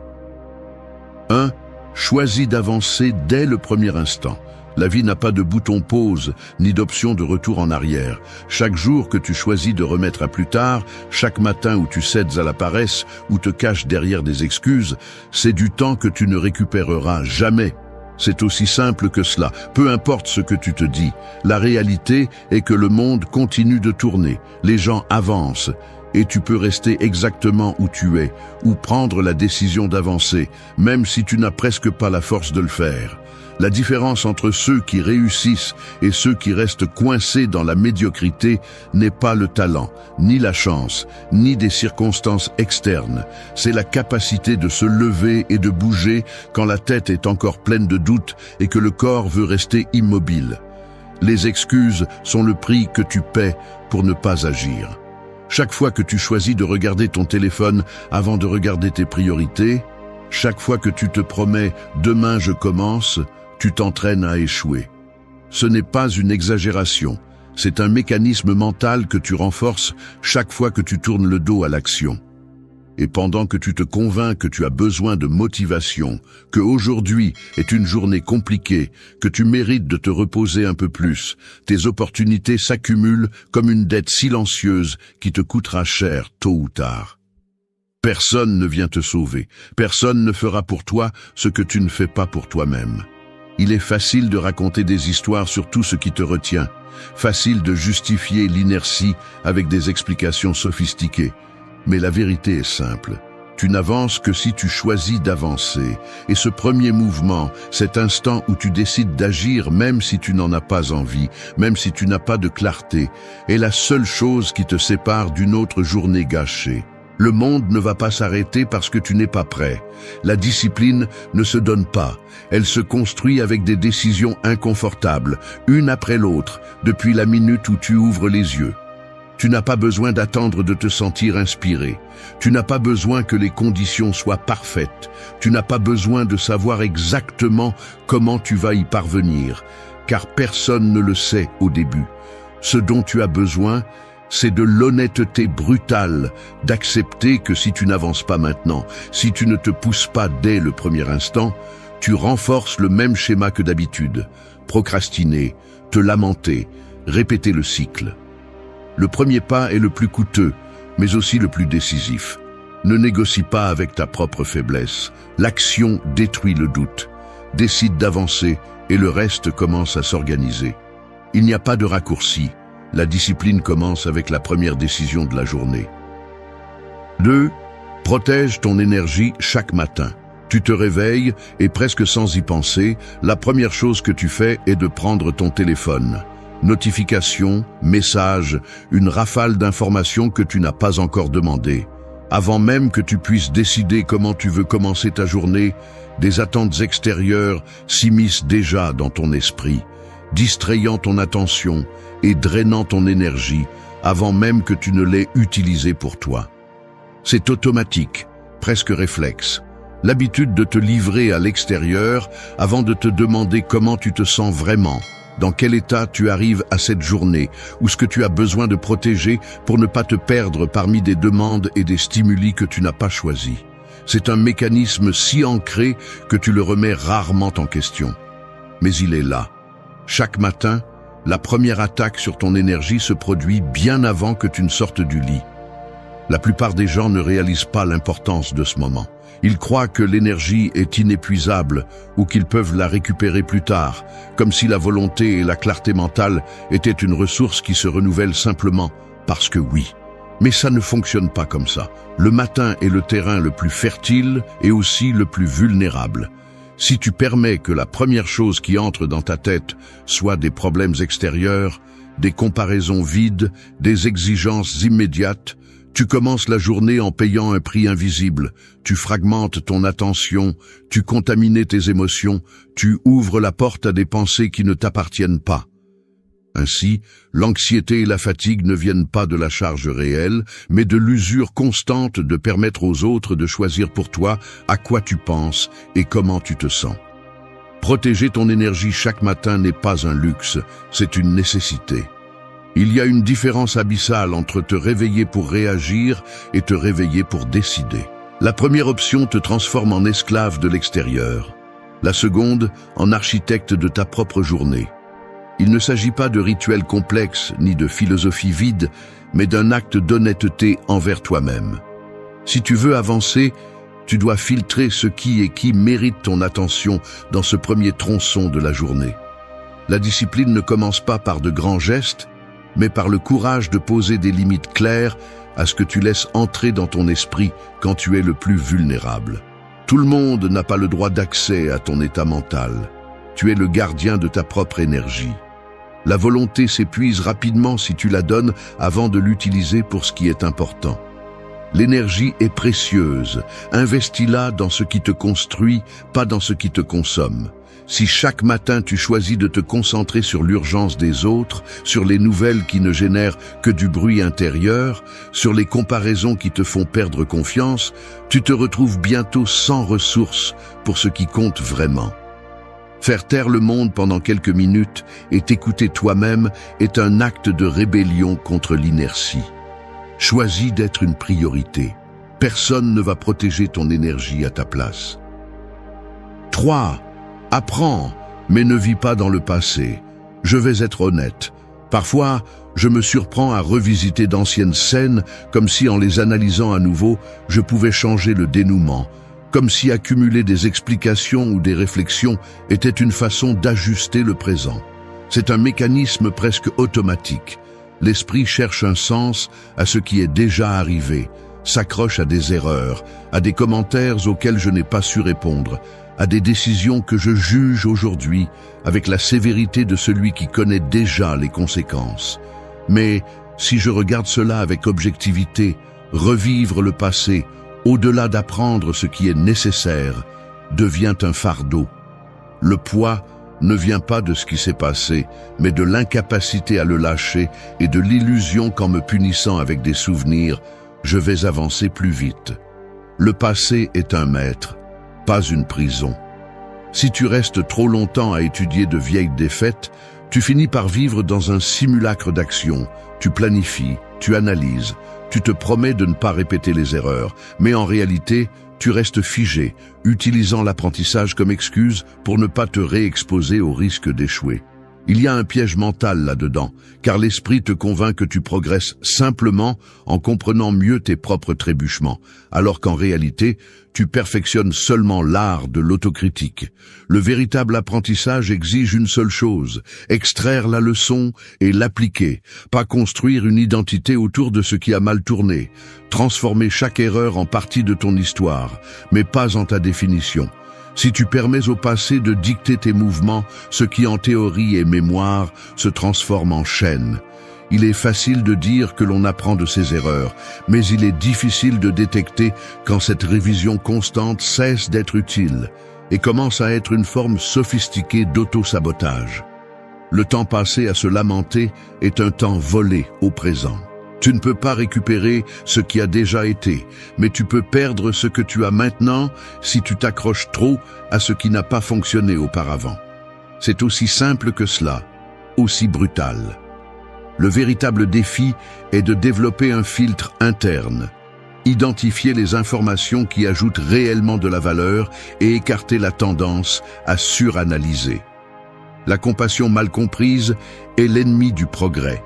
1. Choisis d'avancer dès le premier instant. La vie n'a pas de bouton pause, ni d'option de retour en arrière. Chaque jour que tu choisis de remettre à plus tard, chaque matin où tu cèdes à la paresse ou te caches derrière des excuses, c'est du temps que tu ne récupéreras jamais. C'est aussi simple que cela, peu importe ce que tu te dis. La réalité est que le monde continue de tourner, les gens avancent, et tu peux rester exactement où tu es, ou prendre la décision d'avancer, même si tu n'as presque pas la force de le faire. La différence entre ceux qui réussissent et ceux qui restent coincés dans la médiocrité n'est pas le talent, ni la chance, ni des circonstances externes. C'est la capacité de se lever et de bouger quand la tête est encore pleine de doutes et que le corps veut rester immobile. Les excuses sont le prix que tu paies pour ne pas agir. Chaque fois que tu choisis de regarder ton téléphone avant de regarder tes priorités, chaque fois que tu te promets « demain je commence », tu t'entraînes à échouer. Ce n'est pas une exagération, c'est un mécanisme mental que tu renforces chaque fois que tu tournes le dos à l'action. Et pendant que tu te convaincs que tu as besoin de motivation, que aujourd'hui est une journée compliquée, que tu mérites de te reposer un peu plus, tes opportunités s'accumulent comme une dette silencieuse qui te coûtera cher tôt ou tard. Personne ne vient te sauver, personne ne fera pour toi ce que tu ne fais pas pour toi-même. Il est facile de raconter des histoires sur tout ce qui te retient, facile de justifier l'inertie avec des explications sophistiquées. Mais la vérité est simple. Tu n'avances que si tu choisis d'avancer. Et ce premier mouvement, cet instant où tu décides d'agir même si tu n'en as pas envie, même si tu n'as pas de clarté, est la seule chose qui te sépare d'une autre journée gâchée. Le monde ne va pas s'arrêter parce que tu n'es pas prêt. La discipline ne se donne pas. Elle se construit avec des décisions inconfortables, une après l'autre, depuis la minute où tu ouvres les yeux. Tu n'as pas besoin d'attendre de te sentir inspiré. Tu n'as pas besoin que les conditions soient parfaites. Tu n'as pas besoin de savoir exactement comment tu vas y parvenir, car personne ne le sait au début. Ce dont tu as besoin, c'est de l'honnêteté brutale, d'accepter que si tu n'avances pas maintenant, si tu ne te pousses pas dès le premier instant, tu renforces le même schéma que d'habitude. Procrastiner, te lamenter, répéter le cycle. Le premier pas est le plus coûteux, mais aussi le plus décisif. Ne négocie pas avec ta propre faiblesse. L'action détruit le doute. Décide d'avancer et le reste commence à s'organiser. Il n'y a pas de raccourci. La discipline commence avec la première décision de la journée. 2. Protège ton énergie chaque matin. Tu te réveilles et presque sans y penser, la première chose que tu fais est de prendre ton téléphone. Notifications, messages, une rafale d'informations que tu n'as pas encore demandées. Avant même que tu puisses décider comment tu veux commencer ta journée, des attentes extérieures s'immiscent déjà dans ton esprit, distrayant ton attention et drainant ton énergie avant même que tu ne l'aies utilisée pour toi. C'est automatique, presque réflexe. L'habitude de te livrer à l'extérieur avant de te demander comment tu te sens vraiment, dans quel état tu arrives à cette journée, ou ce que tu as besoin de protéger pour ne pas te perdre parmi des demandes et des stimuli que tu n'as pas choisis. C'est un mécanisme si ancré que tu le remets rarement en question. Mais il est là. Chaque matin, la première attaque sur ton énergie se produit bien avant que tu ne sortes du lit. La plupart des gens ne réalisent pas l'importance de ce moment. Ils croient que l'énergie est inépuisable ou qu'ils peuvent la récupérer plus tard, comme si la volonté et la clarté mentale étaient une ressource qui se renouvelle simplement parce que oui. Mais ça ne fonctionne pas comme ça. Le matin est le terrain le plus fertile et aussi le plus vulnérable. Si tu permets que la première chose qui entre dans ta tête soit des problèmes extérieurs, des comparaisons vides, des exigences immédiates, tu commences la journée en payant un prix invisible, tu fragmentes ton attention, tu contamines tes émotions, tu ouvres la porte à des pensées qui ne t'appartiennent pas. Ainsi, l'anxiété et la fatigue ne viennent pas de la charge réelle, mais de l'usure constante de permettre aux autres de choisir pour toi à quoi tu penses et comment tu te sens. Protéger ton énergie chaque matin n'est pas un luxe, c'est une nécessité. Il y a une différence abyssale entre te réveiller pour réagir et te réveiller pour décider. La première option te transforme en esclave de l'extérieur. La seconde, en architecte de ta propre journée. Il ne s'agit pas de rituels complexes ni de philosophie vide, mais d'un acte d'honnêteté envers toi-même. Si tu veux avancer, tu dois filtrer ce qui et qui mérite ton attention dans ce premier tronçon de la journée. La discipline ne commence pas par de grands gestes, mais par le courage de poser des limites claires à ce que tu laisses entrer dans ton esprit quand tu es le plus vulnérable. Tout le monde n'a pas le droit d'accès à ton état mental. Tu es le gardien de ta propre énergie. La volonté s'épuise rapidement si tu la donnes avant de l'utiliser pour ce qui est important. L'énergie est précieuse. Investis-la dans ce qui te construit, pas dans ce qui te consomme. Si chaque matin tu choisis de te concentrer sur l'urgence des autres, sur les nouvelles qui ne génèrent que du bruit intérieur, sur les comparaisons qui te font perdre confiance, tu te retrouves bientôt sans ressources pour ce qui compte vraiment. Faire taire le monde pendant quelques minutes et t'écouter toi-même est un acte de rébellion contre l'inertie. Choisis d'être une priorité. Personne ne va protéger ton énergie à ta place. 3. Apprends, mais ne vis pas dans le passé. Je vais être honnête. Parfois, je me surprends à revisiter d'anciennes scènes, comme si en les analysant à nouveau, je pouvais changer le dénouement, comme si accumuler des explications ou des réflexions était une façon d'ajuster le présent. C'est un mécanisme presque automatique. L'esprit cherche un sens à ce qui est déjà arrivé, s'accroche à des erreurs, à des commentaires auxquels je n'ai pas su répondre, à des décisions que je juge aujourd'hui avec la sévérité de celui qui connaît déjà les conséquences. Mais si je regarde cela avec objectivité, revivre le passé, au-delà d'apprendre ce qui est nécessaire, devient un fardeau. Le poids ne vient pas de ce qui s'est passé, mais de l'incapacité à le lâcher et de l'illusion qu'en me punissant avec des souvenirs, je vais avancer plus vite. Le passé est un maître, pas une prison. Si tu restes trop longtemps à étudier de vieilles défaites, tu finis par vivre dans un simulacre d'action. Tu planifies, tu analyses, tu te promets de ne pas répéter les erreurs, mais en réalité, tu restes figé, utilisant l'apprentissage comme excuse pour ne pas te réexposer au risque d'échouer. Il y a un piège mental là-dedans, car l'esprit te convainc que tu progresses simplement en comprenant mieux tes propres trébuchements, alors qu'en réalité, tu perfectionnes seulement l'art de l'autocritique. Le véritable apprentissage exige une seule chose, extraire la leçon et l'appliquer, pas construire une identité autour de ce qui a mal tourné, transformer chaque erreur en partie de ton histoire, mais pas en ta définition. Si tu permets au passé de dicter tes mouvements, ce qui en théorie est mémoire se transforme en chaîne. Il est facile de dire que l'on apprend de ses erreurs, mais il est difficile de détecter quand cette révision constante cesse d'être utile et commence à être une forme sophistiquée d'auto-sabotage. Le temps passé à se lamenter est un temps volé au présent. Tu ne peux pas récupérer ce qui a déjà été, mais tu peux perdre ce que tu as maintenant si tu t'accroches trop à ce qui n'a pas fonctionné auparavant. C'est aussi simple que cela, aussi brutal. Le véritable défi est de développer un filtre interne, identifier les informations qui ajoutent réellement de la valeur et écarter la tendance à suranalyser. La compassion mal comprise est l'ennemi du progrès.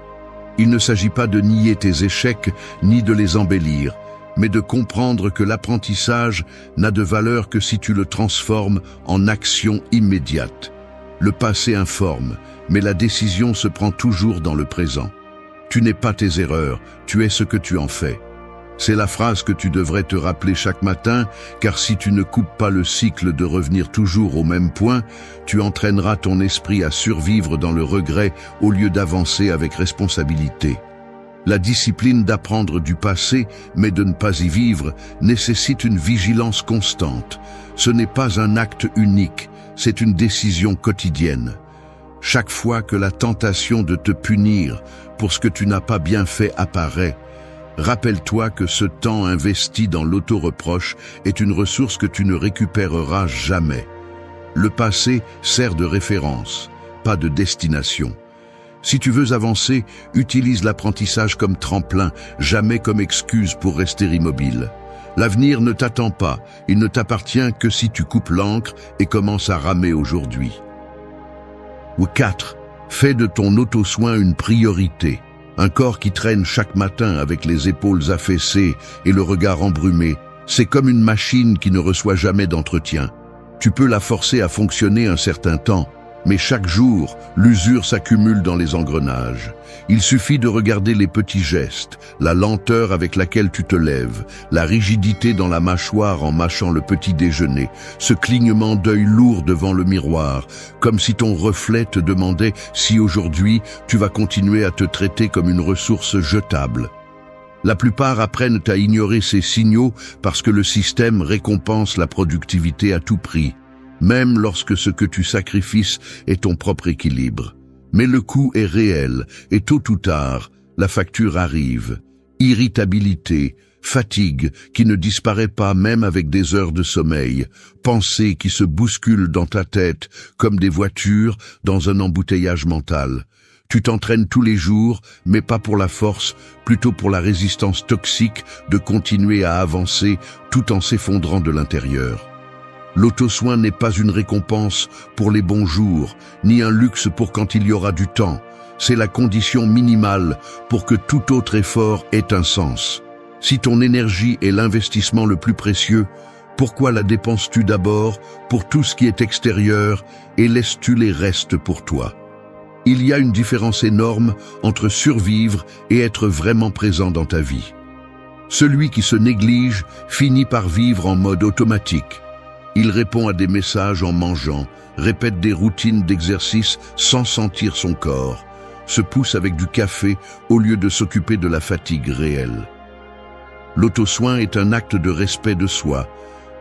Il ne s'agit pas de nier tes échecs ni de les embellir, mais de comprendre que l'apprentissage n'a de valeur que si tu le transformes en action immédiate. Le passé informe, mais la décision se prend toujours dans le présent. Tu n'es pas tes erreurs, tu es ce que tu en fais. C'est la phrase que tu devrais te rappeler chaque matin, car si tu ne coupes pas le cycle de revenir toujours au même point, tu entraîneras ton esprit à survivre dans le regret au lieu d'avancer avec responsabilité. La discipline d'apprendre du passé, mais de ne pas y vivre, nécessite une vigilance constante. Ce n'est pas un acte unique, c'est une décision quotidienne. Chaque fois que la tentation de te punir pour ce que tu n'as pas bien fait apparaît, rappelle-toi que ce temps investi dans l'auto-reproche est une ressource que tu ne récupéreras jamais. Le passé sert de référence, pas de destination. Si tu veux avancer, utilise l'apprentissage comme tremplin, jamais comme excuse pour rester immobile. L'avenir ne t'attend pas, il ne t'appartient que si tu coupes l'ancre et commences à ramer aujourd'hui. Ou 4. Fais de ton auto-soin une priorité. Un corps qui traîne chaque matin avec les épaules affaissées et le regard embrumé, c'est comme une machine qui ne reçoit jamais d'entretien. Tu peux la forcer à fonctionner un certain temps, mais chaque jour, l'usure s'accumule dans les engrenages. Il suffit de regarder les petits gestes, la lenteur avec laquelle tu te lèves, la rigidité dans la mâchoire en mâchant le petit déjeuner, ce clignement d'œil lourd devant le miroir, comme si ton reflet te demandait si aujourd'hui tu vas continuer à te traiter comme une ressource jetable. La plupart apprennent à ignorer ces signaux parce que le système récompense la productivité à tout prix, même lorsque ce que tu sacrifies est ton propre équilibre. Mais le coût est réel, et tôt ou tard, la facture arrive. Irritabilité, fatigue qui ne disparaît pas même avec des heures de sommeil, pensées qui se bousculent dans ta tête comme des voitures dans un embouteillage mental. Tu t'entraînes tous les jours, mais pas pour la force, plutôt pour la résistance toxique de continuer à avancer tout en s'effondrant de l'intérieur. L'auto-soin n'est pas une récompense pour les bons jours, ni un luxe pour quand il y aura du temps. C'est la condition minimale pour que tout autre effort ait un sens. Si ton énergie est l'investissement le plus précieux, pourquoi la dépenses-tu d'abord pour tout ce qui est extérieur et laisses-tu les restes pour toi? Il y a une différence énorme entre survivre et être vraiment présent dans ta vie. Celui qui se néglige finit par vivre en mode automatique. Il répond à des messages en mangeant, répète des routines d'exercice sans sentir son corps, se pousse avec du café au lieu de s'occuper de la fatigue réelle. L'auto-soin est un acte de respect de soi,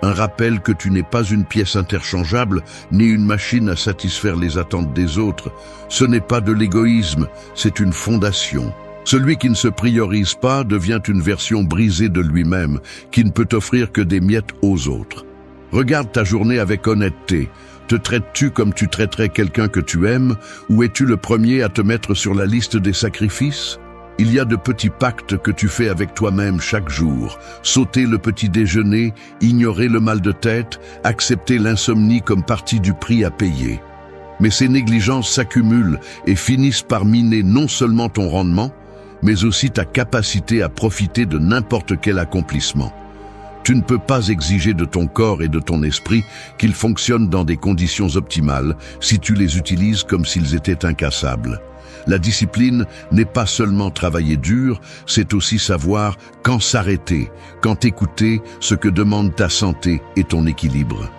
un rappel que tu n'es pas une pièce interchangeable ni une machine à satisfaire les attentes des autres. Ce n'est pas de l'égoïsme, c'est une fondation. Celui qui ne se priorise pas devient une version brisée de lui-même, qui ne peut offrir que des miettes aux autres. Regarde ta journée avec honnêteté. Te traites-tu comme tu traiterais quelqu'un que tu aimes, ou es-tu le premier à te mettre sur la liste des sacrifices? Il y a de petits pactes que tu fais avec toi-même chaque jour. Sauter le petit déjeuner, ignorer le mal de tête, accepter l'insomnie comme partie du prix à payer. Mais ces négligences s'accumulent et finissent par miner non seulement ton rendement, mais aussi ta capacité à profiter de n'importe quel accomplissement. Tu ne peux pas exiger de ton corps et de ton esprit qu'ils fonctionnent dans des conditions optimales si tu les utilises comme s'ils étaient incassables. La discipline n'est pas seulement travailler dur, c'est aussi savoir quand s'arrêter, quand écouter ce que demande ta santé et ton équilibre.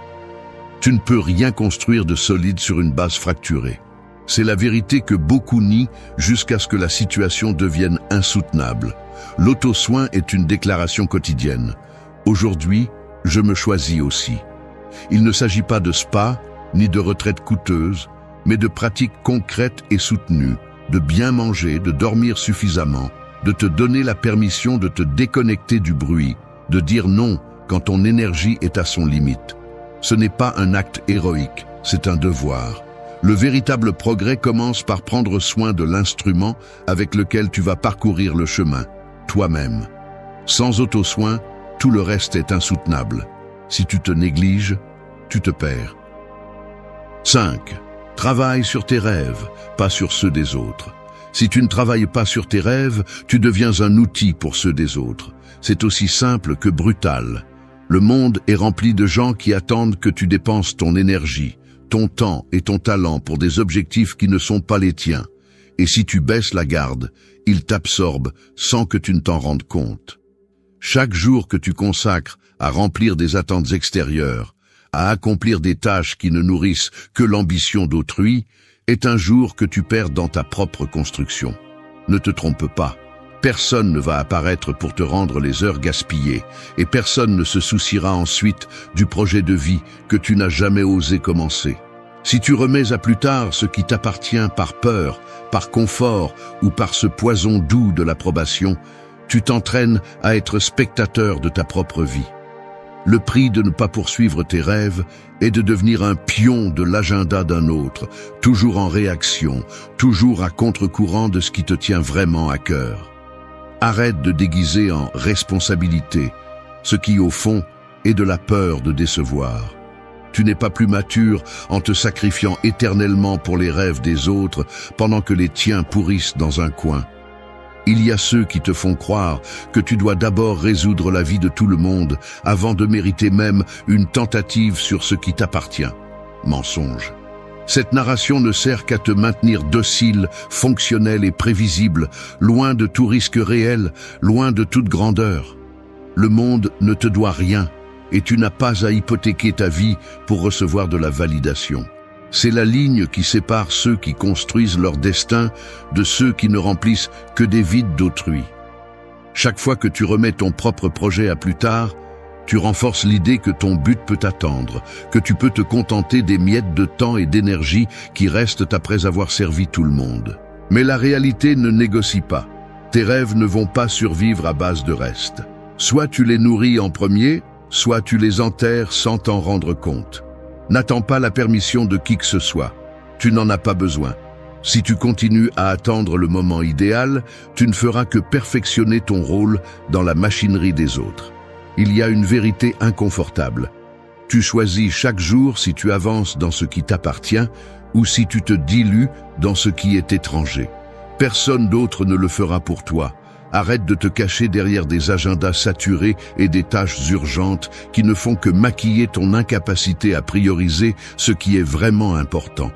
Tu ne peux rien construire de solide sur une base fracturée. C'est la vérité que beaucoup nient jusqu'à ce que la situation devienne insoutenable. L'auto-soin est une déclaration quotidienne. Aujourd'hui, je me choisis aussi. Il ne s'agit pas de spa, ni de retraite coûteuse, mais de pratiques concrètes et soutenues, de bien manger, de dormir suffisamment, de te donner la permission de te déconnecter du bruit, de dire non quand ton énergie est à son limite. Ce n'est pas un acte héroïque, c'est un devoir. Le véritable progrès commence par prendre soin de l'instrument avec lequel tu vas parcourir le chemin, toi-même. Sans auto-soin, tout le reste est insoutenable. Si tu te négliges, tu te perds. 5. Travaille sur tes rêves, pas sur ceux des autres. Si tu ne travailles pas sur tes rêves, tu deviens un outil pour ceux des autres. C'est aussi simple que brutal. Le monde est rempli de gens qui attendent que tu dépenses ton énergie, ton temps et ton talent pour des objectifs qui ne sont pas les tiens. Et si tu baisses la garde, ils t'absorbent sans que tu ne t'en rendes compte. Chaque jour que tu consacres à remplir des attentes extérieures, à accomplir des tâches qui ne nourrissent que l'ambition d'autrui, est un jour que tu perds dans ta propre construction. Ne te trompe pas, personne ne va apparaître pour te rendre les heures gaspillées, et personne ne se souciera ensuite du projet de vie que tu n'as jamais osé commencer. Si tu remets à plus tard ce qui t'appartient par peur, par confort ou par ce poison doux de l'approbation, tu t'entraînes à être spectateur de ta propre vie. Le prix de ne pas poursuivre tes rêves est de devenir un pion de l'agenda d'un autre, toujours en réaction, toujours à contre-courant de ce qui te tient vraiment à cœur. Arrête de déguiser en responsabilité ce qui, au fond, est de la peur de décevoir. Tu n'es pas plus mature en te sacrifiant éternellement pour les rêves des autres pendant que les tiens pourrissent dans un coin. Il y a ceux qui te font croire que tu dois d'abord résoudre la vie de tout le monde avant de mériter même une tentative sur ce qui t'appartient. Mensonge. Cette narration ne sert qu'à te maintenir docile, fonctionnel et prévisible, loin de tout risque réel, loin de toute grandeur. Le monde ne te doit rien et tu n'as pas à hypothéquer ta vie pour recevoir de la validation. C'est la ligne qui sépare ceux qui construisent leur destin de ceux qui ne remplissent que des vides d'autrui. Chaque fois que tu remets ton propre projet à plus tard, tu renforces l'idée que ton but peut attendre, que tu peux te contenter des miettes de temps et d'énergie qui restent après avoir servi tout le monde. Mais la réalité ne négocie pas. Tes rêves ne vont pas survivre à base de reste. Soit tu les nourris en premier, soit tu les enterres sans t'en rendre compte. N'attends pas la permission de qui que ce soit. Tu n'en as pas besoin. Si tu continues à attendre le moment idéal, tu ne feras que perfectionner ton rôle dans la machinerie des autres. Il y a une vérité inconfortable. Tu choisis chaque jour si tu avances dans ce qui t'appartient ou si tu te dilues dans ce qui est étranger. Personne d'autre ne le fera pour toi. Arrête de te cacher derrière des agendas saturés et des tâches urgentes qui ne font que maquiller ton incapacité à prioriser ce qui est vraiment important.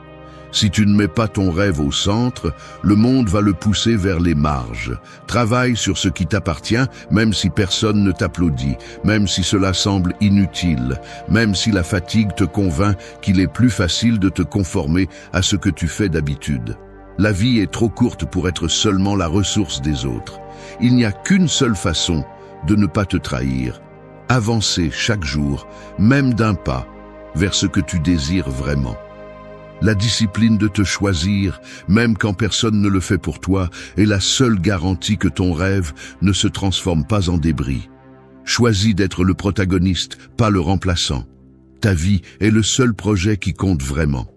Si tu ne mets pas ton rêve au centre, le monde va le pousser vers les marges. Travaille sur ce qui t'appartient, même si personne ne t'applaudit, même si cela semble inutile, même si la fatigue te convainc qu'il est plus facile de te conformer à ce que tu fais d'habitude. La vie est trop courte pour être seulement la ressource des autres. Il n'y a qu'une seule façon de ne pas te trahir. Avancer chaque jour, même d'un pas, vers ce que tu désires vraiment. La discipline de te choisir, même quand personne ne le fait pour toi, est la seule garantie que ton rêve ne se transforme pas en débris. Choisis d'être le protagoniste, pas le remplaçant. Ta vie est le seul projet qui compte vraiment.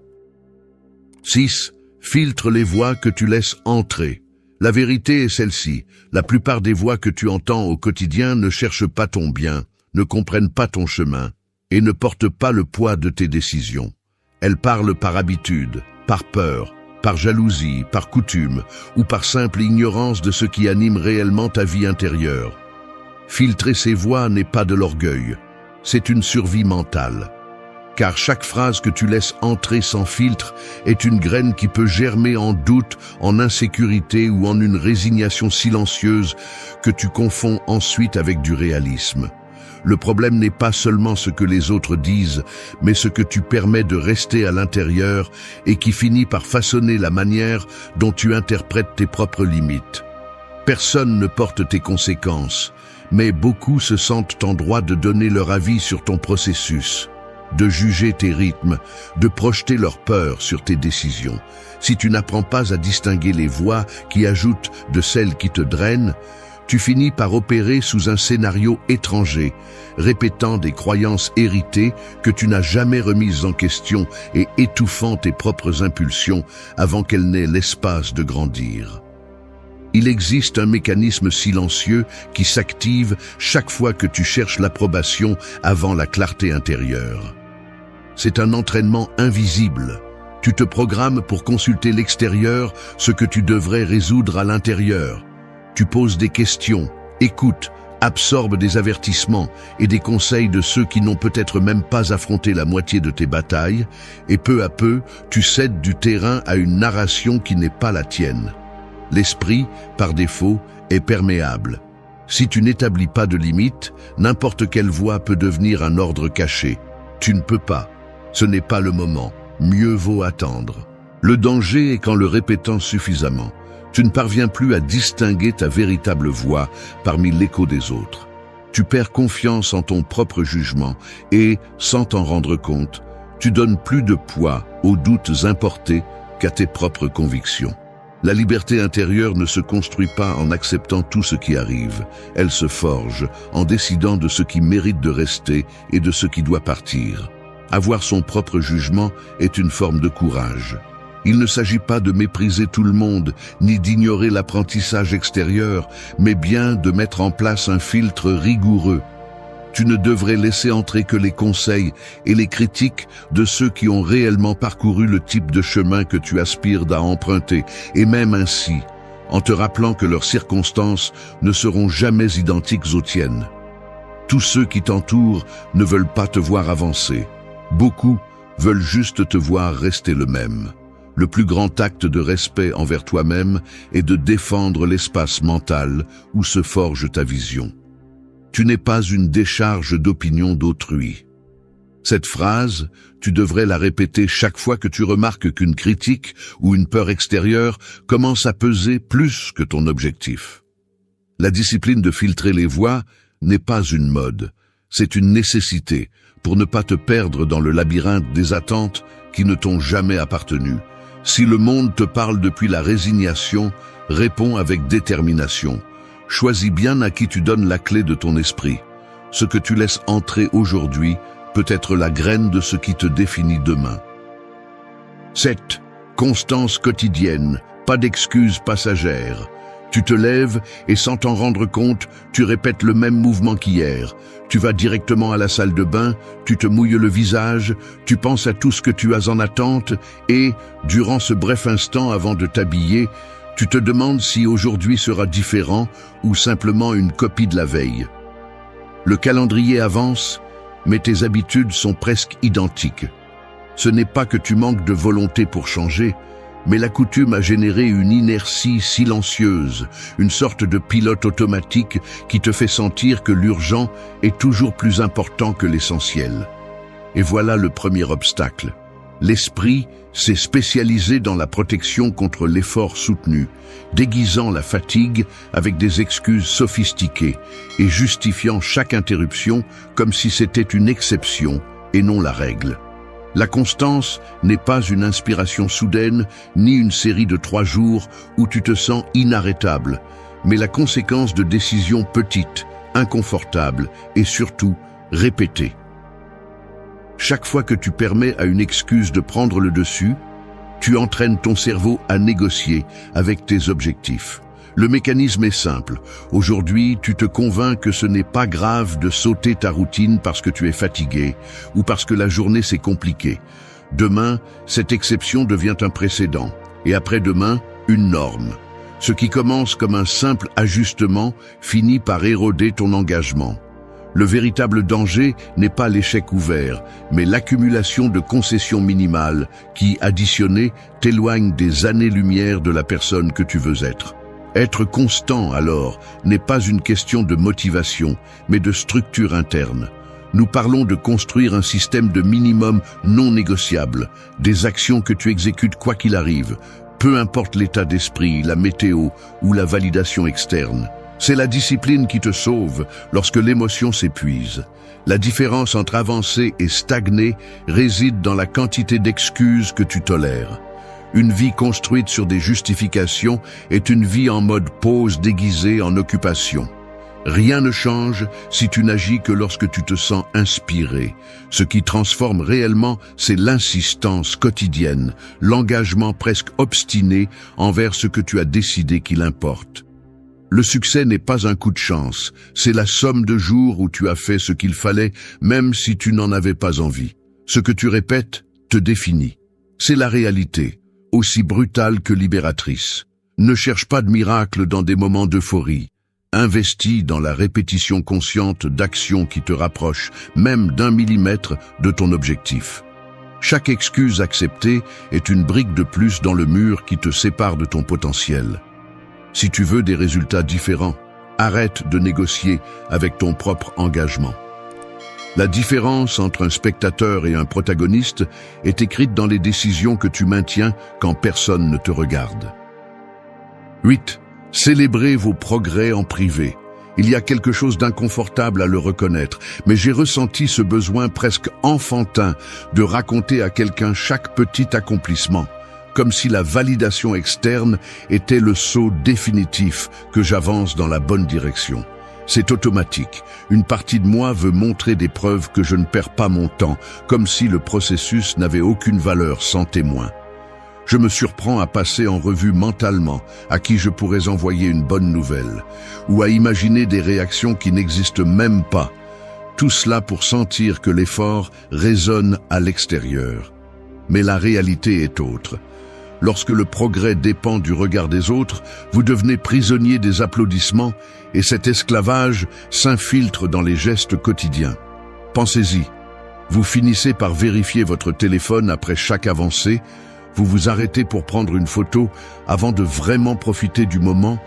6. Filtre les voix que tu laisses entrer. La vérité est celle-ci. La plupart des voix que tu entends au quotidien ne cherchent pas ton bien, ne comprennent pas ton chemin et ne portent pas le poids de tes décisions. Elles parlent par habitude, par peur, par jalousie, par coutume ou par simple ignorance de ce qui anime réellement ta vie intérieure. Filtrer ces voix n'est pas de l'orgueil, c'est une survie mentale. Car chaque phrase que tu laisses entrer sans filtre est une graine qui peut germer en doute, en insécurité ou en une résignation silencieuse que tu confonds ensuite avec du réalisme. Le problème n'est pas seulement ce que les autres disent, mais ce que tu permets de rester à l'intérieur et qui finit par façonner la manière dont tu interprètes tes propres limites. Personne ne porte tes conséquences, mais beaucoup se sentent en droit de donner leur avis sur ton processus, de juger tes rythmes, de projeter leur peur sur tes décisions. Si tu n'apprends pas à distinguer les voix qui ajoutent de celles qui te drainent, tu finis par opérer sous un scénario étranger, répétant des croyances héritées que tu n'as jamais remises en question et étouffant tes propres impulsions avant qu'elles n'aient l'espace de grandir. Il existe un mécanisme silencieux qui s'active chaque fois que tu cherches l'approbation avant la clarté intérieure. C'est un entraînement invisible. Tu te programmes pour consulter l'extérieur, ce que tu devrais résoudre à l'intérieur. Tu poses des questions, écoutes, absorbes des avertissements et des conseils de ceux qui n'ont peut-être même pas affronté la moitié de tes batailles, et peu à peu, tu cèdes du terrain à une narration qui n'est pas la tienne. L'esprit, par défaut, est perméable. Si tu n'établis pas de limites, n'importe quelle voix peut devenir un ordre caché. Tu ne peux pas. Ce n'est pas le moment. Mieux vaut attendre. Le danger est qu'en le répétant suffisamment, tu ne parviens plus à distinguer ta véritable voix parmi l'écho des autres. Tu perds confiance en ton propre jugement et, sans t'en rendre compte, tu donnes plus de poids aux doutes importés qu'à tes propres convictions. La liberté intérieure ne se construit pas en acceptant tout ce qui arrive. Elle se forge en décidant de ce qui mérite de rester et de ce qui doit partir. Avoir son propre jugement est une forme de courage. Il ne s'agit pas de mépriser tout le monde, ni d'ignorer l'apprentissage extérieur, mais bien de mettre en place un filtre rigoureux. Tu ne devrais laisser entrer que les conseils et les critiques de ceux qui ont réellement parcouru le type de chemin que tu aspires à emprunter, et même ainsi, en te rappelant que leurs circonstances ne seront jamais identiques aux tiennes. Tous ceux qui t'entourent ne veulent pas te voir avancer. Beaucoup veulent juste te voir rester le même. Le plus grand acte de respect envers toi-même est de défendre l'espace mental où se forge ta vision. Tu n'es pas une décharge d'opinion d'autrui. Cette phrase, tu devrais la répéter chaque fois que tu remarques qu'une critique ou une peur extérieure commence à peser plus que ton objectif. La discipline de filtrer les voix n'est pas une mode, c'est une nécessité pour ne pas te perdre dans le labyrinthe des attentes qui ne t'ont jamais appartenu. Si le monde te parle depuis la résignation, réponds avec détermination. Choisis bien à qui tu donnes la clé de ton esprit. Ce que tu laisses entrer aujourd'hui peut être la graine de ce qui te définit demain. 7. Constance quotidienne, pas d'excuses passagères. Tu te lèves et sans t'en rendre compte, tu répètes le même mouvement qu'hier. Tu vas directement à la salle de bain, tu te mouilles le visage, tu penses à tout ce que tu as en attente et, durant ce bref instant avant de t'habiller, tu te demandes si aujourd'hui sera différent ou simplement une copie de la veille. Le calendrier avance, mais tes habitudes sont presque identiques. Ce n'est pas que tu manques de volonté pour changer, mais la coutume a généré une inertie silencieuse, une sorte de pilote automatique qui te fait sentir que l'urgent est toujours plus important que l'essentiel. Et voilà le premier obstacle. L'esprit s'est spécialisé dans la protection contre l'effort soutenu, déguisant la fatigue avec des excuses sophistiquées et justifiant chaque interruption comme si c'était une exception et non la règle. La constance n'est pas une inspiration soudaine, ni une série de 3 jours où tu te sens inarrêtable, mais la conséquence de décisions petites, inconfortables et surtout répétées. Chaque fois que tu permets à une excuse de prendre le dessus, tu entraînes ton cerveau à négocier avec tes objectifs. Le mécanisme est simple. Aujourd'hui, tu te convaincs que ce n'est pas grave de sauter ta routine parce que tu es fatigué ou parce que la journée s'est compliquée. Demain, cette exception devient un précédent et après-demain, une norme. Ce qui commence comme un simple ajustement finit par éroder ton engagement. Le véritable danger n'est pas l'échec ouvert, mais l'accumulation de concessions minimales qui, additionnées, t'éloignent des années-lumière de la personne que tu veux être. Être constant, alors, n'est pas une question de motivation, mais de structure interne. Nous parlons de construire un système de minimum non négociable, des actions que tu exécutes quoi qu'il arrive, peu importe l'état d'esprit, la météo ou la validation externe. C'est la discipline qui te sauve lorsque l'émotion s'épuise. La différence entre avancer et stagner réside dans la quantité d'excuses que tu tolères. Une vie construite sur des justifications est une vie en mode pause déguisée en occupation. Rien ne change si tu n'agis que lorsque tu te sens inspiré. Ce qui transforme réellement, c'est l'insistance quotidienne, l'engagement presque obstiné envers ce que tu as décidé qu'il importe. Le succès n'est pas un coup de chance, c'est la somme de jours où tu as fait ce qu'il fallait, même si tu n'en avais pas envie. Ce que tu répètes te définit. C'est la réalité, aussi brutale que libératrice. Ne cherche pas de miracle dans des moments d'euphorie. Investis dans la répétition consciente d'actions qui te rapprochent, même d'1 millimètre, de ton objectif. Chaque excuse acceptée est une brique de plus dans le mur qui te sépare de ton potentiel. Si tu veux des résultats différents, arrête de négocier avec ton propre engagement. La différence entre un spectateur et un protagoniste est écrite dans les décisions que tu maintiens quand personne ne te regarde. 8. Célébrez vos progrès en privé. Il y a quelque chose d'inconfortable à le reconnaître, mais j'ai ressenti ce besoin presque enfantin de raconter à quelqu'un chaque petit accomplissement. comme si la validation externe était le saut définitif que j'avance dans la bonne direction. C'est automatique. Une partie de moi veut montrer des preuves que je ne perds pas mon temps, comme si le processus n'avait aucune valeur sans témoin. Je me surprends à passer en revue mentalement à qui je pourrais envoyer une bonne nouvelle, ou à imaginer des réactions qui n'existent même pas. Tout cela pour sentir que l'effort résonne à l'extérieur. Mais la réalité est autre. Lorsque le progrès dépend du regard des autres, vous devenez prisonnier des applaudissements et cet esclavage s'infiltre dans les gestes quotidiens. Pensez-y. Vous finissez par vérifier votre téléphone après chaque avancée, vous vous arrêtez pour prendre une photo avant de vraiment profiter du moment,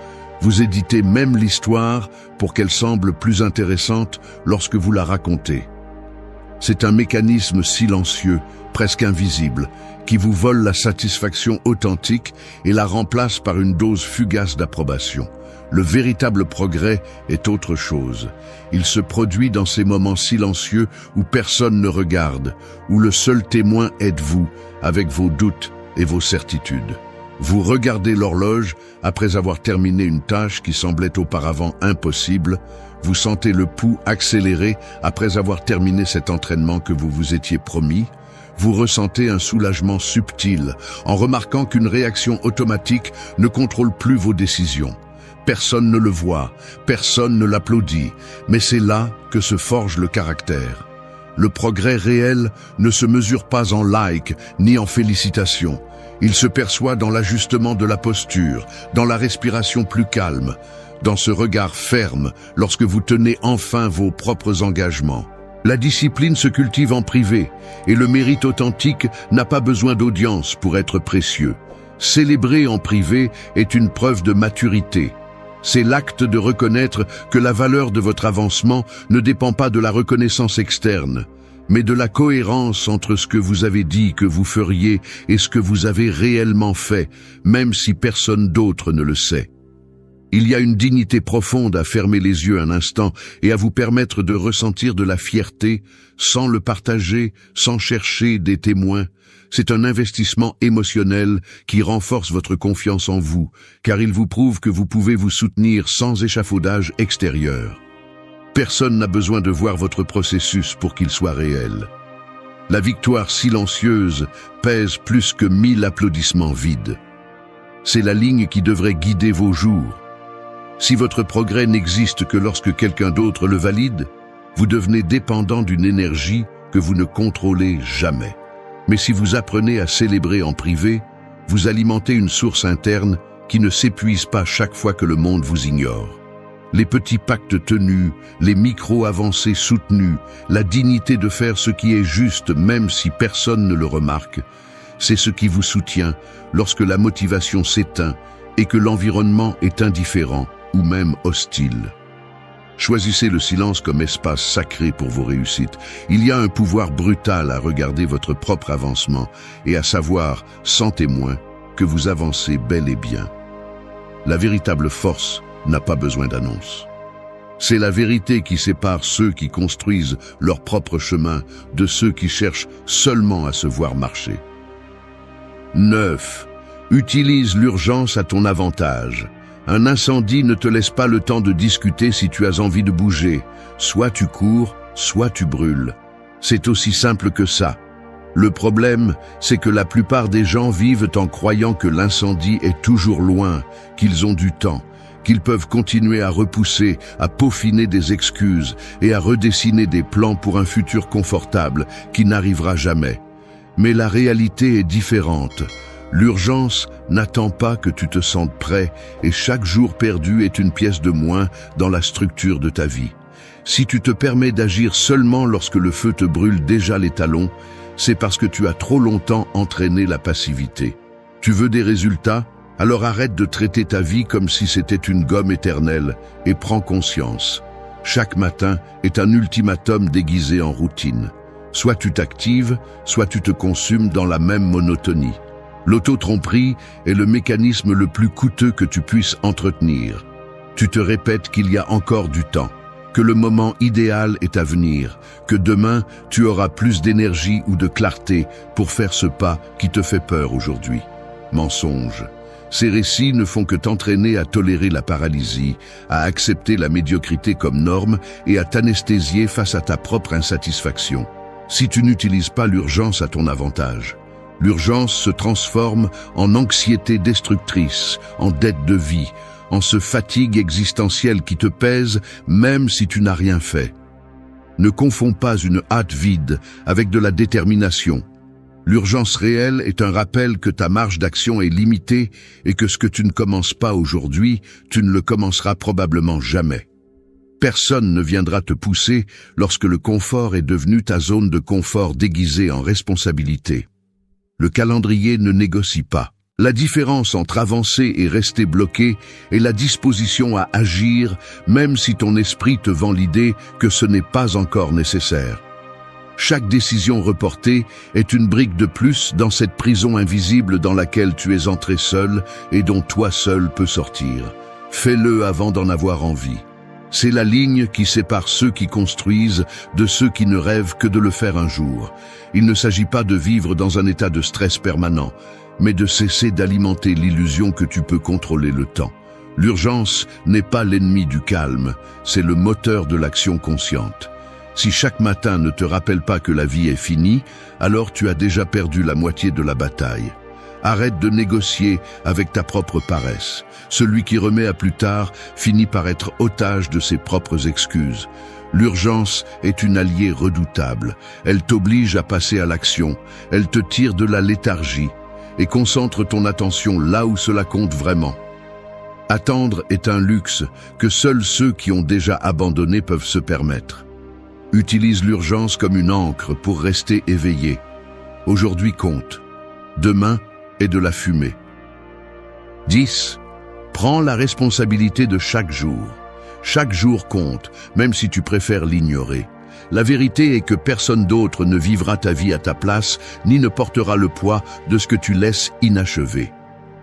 vous éditez même l'histoire pour qu'elle semble plus intéressante lorsque vous la racontez. C'est un mécanisme silencieux, presque invisible, qui vous vole la satisfaction authentique et la remplace par une dose fugace d'approbation. Le véritable progrès est autre chose. Il se produit dans ces moments silencieux où personne ne regarde, où le seul témoin êtes vous, avec vos doutes et vos certitudes. Vous regardez l'horloge après avoir terminé une tâche qui semblait auparavant impossible. Vous sentez le pouls accélérer après avoir terminé cet entraînement que vous vous étiez promis. Vous ressentez un soulagement subtil en remarquant qu'une réaction automatique ne contrôle plus vos décisions. Personne ne le voit, personne ne l'applaudit, mais c'est là que se forge le caractère. Le progrès réel ne se mesure pas en likes ni en félicitations. Il se perçoit dans l'ajustement de la posture, dans la respiration plus calme, dans ce regard ferme lorsque vous tenez enfin vos propres engagements. La discipline se cultive en privé et le mérite authentique n'a pas besoin d'audience pour être précieux. Célébrer en privé est une preuve de maturité. C'est l'acte de reconnaître que la valeur de votre avancement ne dépend pas de la reconnaissance externe, mais de la cohérence entre ce que vous avez dit que vous feriez et ce que vous avez réellement fait, même si personne d'autre ne le sait. Il y a une dignité profonde à fermer les yeux un instant et à vous permettre de ressentir de la fierté sans le partager, sans chercher des témoins. C'est un investissement émotionnel qui renforce votre confiance en vous, car il vous prouve que vous pouvez vous soutenir sans échafaudage extérieur. Personne n'a besoin de voir votre processus pour qu'il soit réel. La victoire silencieuse pèse plus que 1000 applaudissements vides. C'est la ligne qui devrait guider vos jours. Si votre progrès n'existe que lorsque quelqu'un d'autre le valide, vous devenez dépendant d'une énergie que vous ne contrôlez jamais. Mais si vous apprenez à célébrer en privé, vous alimentez une source interne qui ne s'épuise pas chaque fois que le monde vous ignore. Les petits pactes tenus, les micro-avancées soutenues, la dignité de faire ce qui est juste même si personne ne le remarque, c'est ce qui vous soutient lorsque la motivation s'éteint et que l'environnement est indifférent ou même hostile. Choisissez le silence comme espace sacré pour vos réussites. Il y a un pouvoir brutal à regarder votre propre avancement et à savoir, sans témoin, que vous avancez bel et bien. La véritable force n'a pas besoin d'annonce. C'est la vérité qui sépare ceux qui construisent leur propre chemin de ceux qui cherchent seulement à se voir marcher. 9. Utilise l'urgence à ton avantage. Un incendie ne te laisse pas le temps de discuter si tu as envie de bouger. Soit tu cours, soit tu brûles. C'est aussi simple que ça. Le problème, c'est que la plupart des gens vivent en croyant que l'incendie est toujours loin, qu'ils ont du temps, qu'ils peuvent continuer à repousser, à peaufiner des excuses et à redessiner des plans pour un futur confortable qui n'arrivera jamais. Mais la réalité est différente. L'urgence n'attend pas que tu te sentes prêt et chaque jour perdu est une pièce de moins dans la structure de ta vie. Si tu te permets d'agir seulement lorsque le feu te brûle déjà les talons, c'est parce que tu as trop longtemps entraîné la passivité. Tu veux des résultats? Alors arrête de traiter ta vie comme si c'était une gomme éternelle et prends conscience. Chaque matin est un ultimatum déguisé en routine. Soit tu t'actives, soit tu te consumes dans la même monotonie. L'auto-tromperie est le mécanisme le plus coûteux que tu puisses entretenir. Tu te répètes qu'il y a encore du temps, que le moment idéal est à venir, que demain tu auras plus d'énergie ou de clarté pour faire ce pas qui te fait peur aujourd'hui. Mensonge. Ces récits ne font que t'entraîner à tolérer la paralysie, à accepter la médiocrité comme norme et à t'anesthésier face à ta propre insatisfaction. Si tu n'utilises pas l'urgence à ton avantage, l'urgence se transforme en anxiété destructrice, en dette de vie, en ce fatigue existentielle qui te pèse même si tu n'as rien fait. Ne confonds pas une hâte vide avec de la détermination. L'urgence réelle est un rappel que ta marge d'action est limitée et que ce que tu ne commences pas aujourd'hui, tu ne le commenceras probablement jamais. Personne ne viendra te pousser lorsque le confort est devenu ta zone de confort déguisée en responsabilité. Le calendrier ne négocie pas. La différence entre avancer et rester bloqué est la disposition à agir, même si ton esprit te vend l'idée que ce n'est pas encore nécessaire. Chaque décision reportée est une brique de plus dans cette prison invisible dans laquelle tu es entré seul et dont toi seul peux sortir. Fais-le avant d'en avoir envie. C'est la ligne qui sépare ceux qui construisent de ceux qui ne rêvent que de le faire un jour. Il ne s'agit pas de vivre dans un état de stress permanent, mais de cesser d'alimenter l'illusion que tu peux contrôler le temps. L'urgence n'est pas l'ennemi du calme, c'est le moteur de l'action consciente. Si chaque matin ne te rappelle pas que la vie est finie, alors tu as déjà perdu la moitié de la bataille. Arrête de négocier avec ta propre paresse. Celui qui remet à plus tard finit par être otage de ses propres excuses. L'urgence est une alliée redoutable. Elle t'oblige à passer à l'action. Elle te tire de la léthargie et concentre ton attention là où cela compte vraiment. Attendre est un luxe que seuls ceux qui ont déjà abandonné peuvent se permettre. Utilise l'urgence comme une ancre pour rester éveillé. Aujourd'hui compte. Demain est de la fumée. 10. Prends la responsabilité de chaque jour. Chaque jour compte, même si tu préfères l'ignorer. La vérité est que personne d'autre ne vivra ta vie à ta place, ni ne portera le poids de ce que tu laisses inachevé.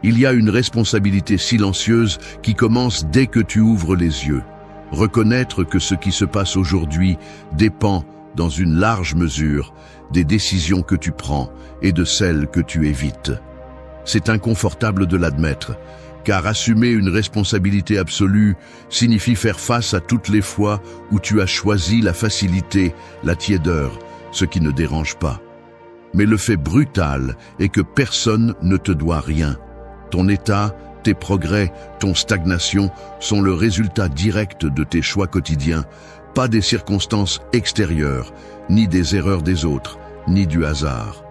Il y a une responsabilité silencieuse qui commence dès que tu ouvres les yeux. Reconnaître que ce qui se passe aujourd'hui dépend, dans une large mesure, des décisions que tu prends et de celles que tu évites. C'est inconfortable de l'admettre, car assumer une responsabilité absolue signifie faire face à toutes les fois où tu as choisi la facilité, la tiédeur, ce qui ne dérange pas. Mais le fait brutal est que personne ne te doit rien. Ton état, tes progrès, ton stagnation sont le résultat direct de tes choix quotidiens, pas des circonstances extérieures, ni des erreurs des autres, ni du hasard.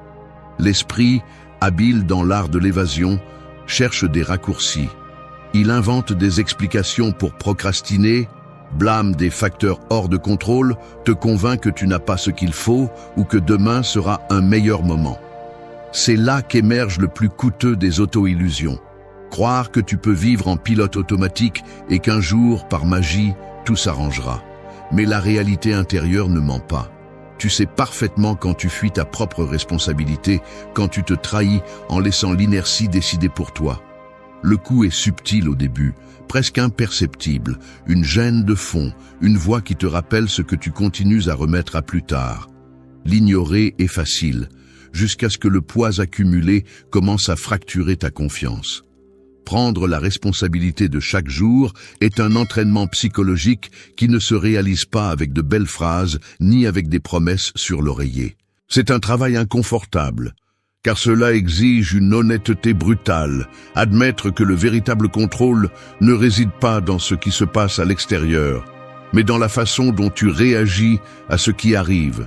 L'esprit, habile dans l'art de l'évasion, cherche des raccourcis. Il invente des explications pour procrastiner, blâme des facteurs hors de contrôle, te convainc que tu n'as pas ce qu'il faut ou que demain sera un meilleur moment. C'est là qu'émerge le plus coûteux des auto-illusions. Croire que tu peux vivre en pilote automatique et qu'un jour, par magie, tout s'arrangera. Mais la réalité intérieure ne ment pas. Tu sais parfaitement quand tu fuis ta propre responsabilité, quand tu te trahis en laissant l'inertie décider pour toi. Le coup est subtil au début, presque imperceptible, une gêne de fond, une voix qui te rappelle ce que tu continues à remettre à plus tard. L'ignorer est facile, jusqu'à ce que le poids accumulé commence à fracturer ta confiance. Prendre la responsabilité de chaque jour est un entraînement psychologique qui ne se réalise pas avec de belles phrases ni avec des promesses sur l'oreiller. C'est un travail inconfortable, car cela exige une honnêteté brutale, admettre que le véritable contrôle ne réside pas dans ce qui se passe à l'extérieur, mais dans la façon dont tu réagis à ce qui arrive,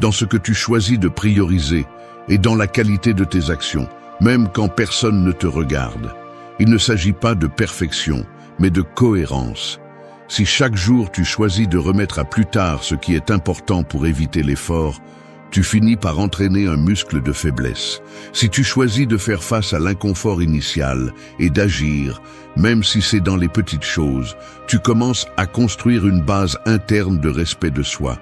dans ce que tu choisis de prioriser et dans la qualité de tes actions, même quand personne ne te regarde. Il ne s'agit pas de perfection, mais de cohérence. Si chaque jour tu choisis de remettre à plus tard ce qui est important pour éviter l'effort, tu finis par entraîner un muscle de faiblesse. Si tu choisis de faire face à l'inconfort initial et d'agir, même si c'est dans les petites choses, tu commences à construire une base interne de respect de soi.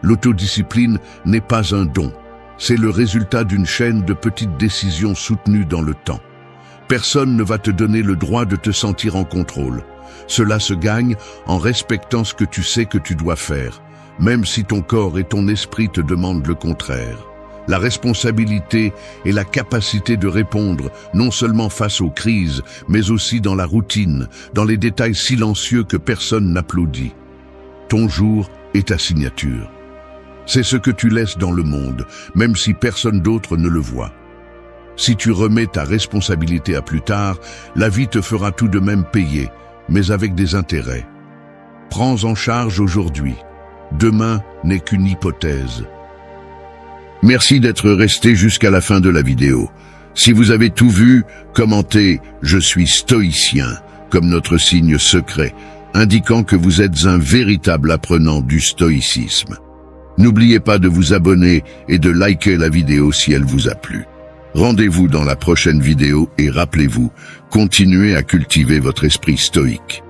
L'autodiscipline n'est pas un don, c'est le résultat d'une chaîne de petites décisions soutenues dans le temps. Personne ne va te donner le droit de te sentir en contrôle. Cela se gagne en respectant ce que tu sais que tu dois faire, même si ton corps et ton esprit te demandent le contraire. la responsabilité et la capacité de répondre non seulement face aux crises, mais aussi dans la routine, dans les détails silencieux que personne n'applaudit. Ton jour est ta signature. C'est ce que tu laisses dans le monde, même si personne d'autre ne le voit. Si tu remets ta responsabilité à plus tard, la vie te fera tout de même payer, mais avec des intérêts. Prends en charge aujourd'hui. Demain n'est qu'une hypothèse. Merci d'être resté jusqu'à la fin de la vidéo. Si vous avez tout vu, commentez « Je suis stoïcien » comme notre signe secret, indiquant que vous êtes un véritable apprenant du stoïcisme. N'oubliez pas de vous abonner et de liker la vidéo si elle vous a plu. Rendez-vous dans la prochaine vidéo et rappelez-vous, continuez à cultiver votre esprit stoïque.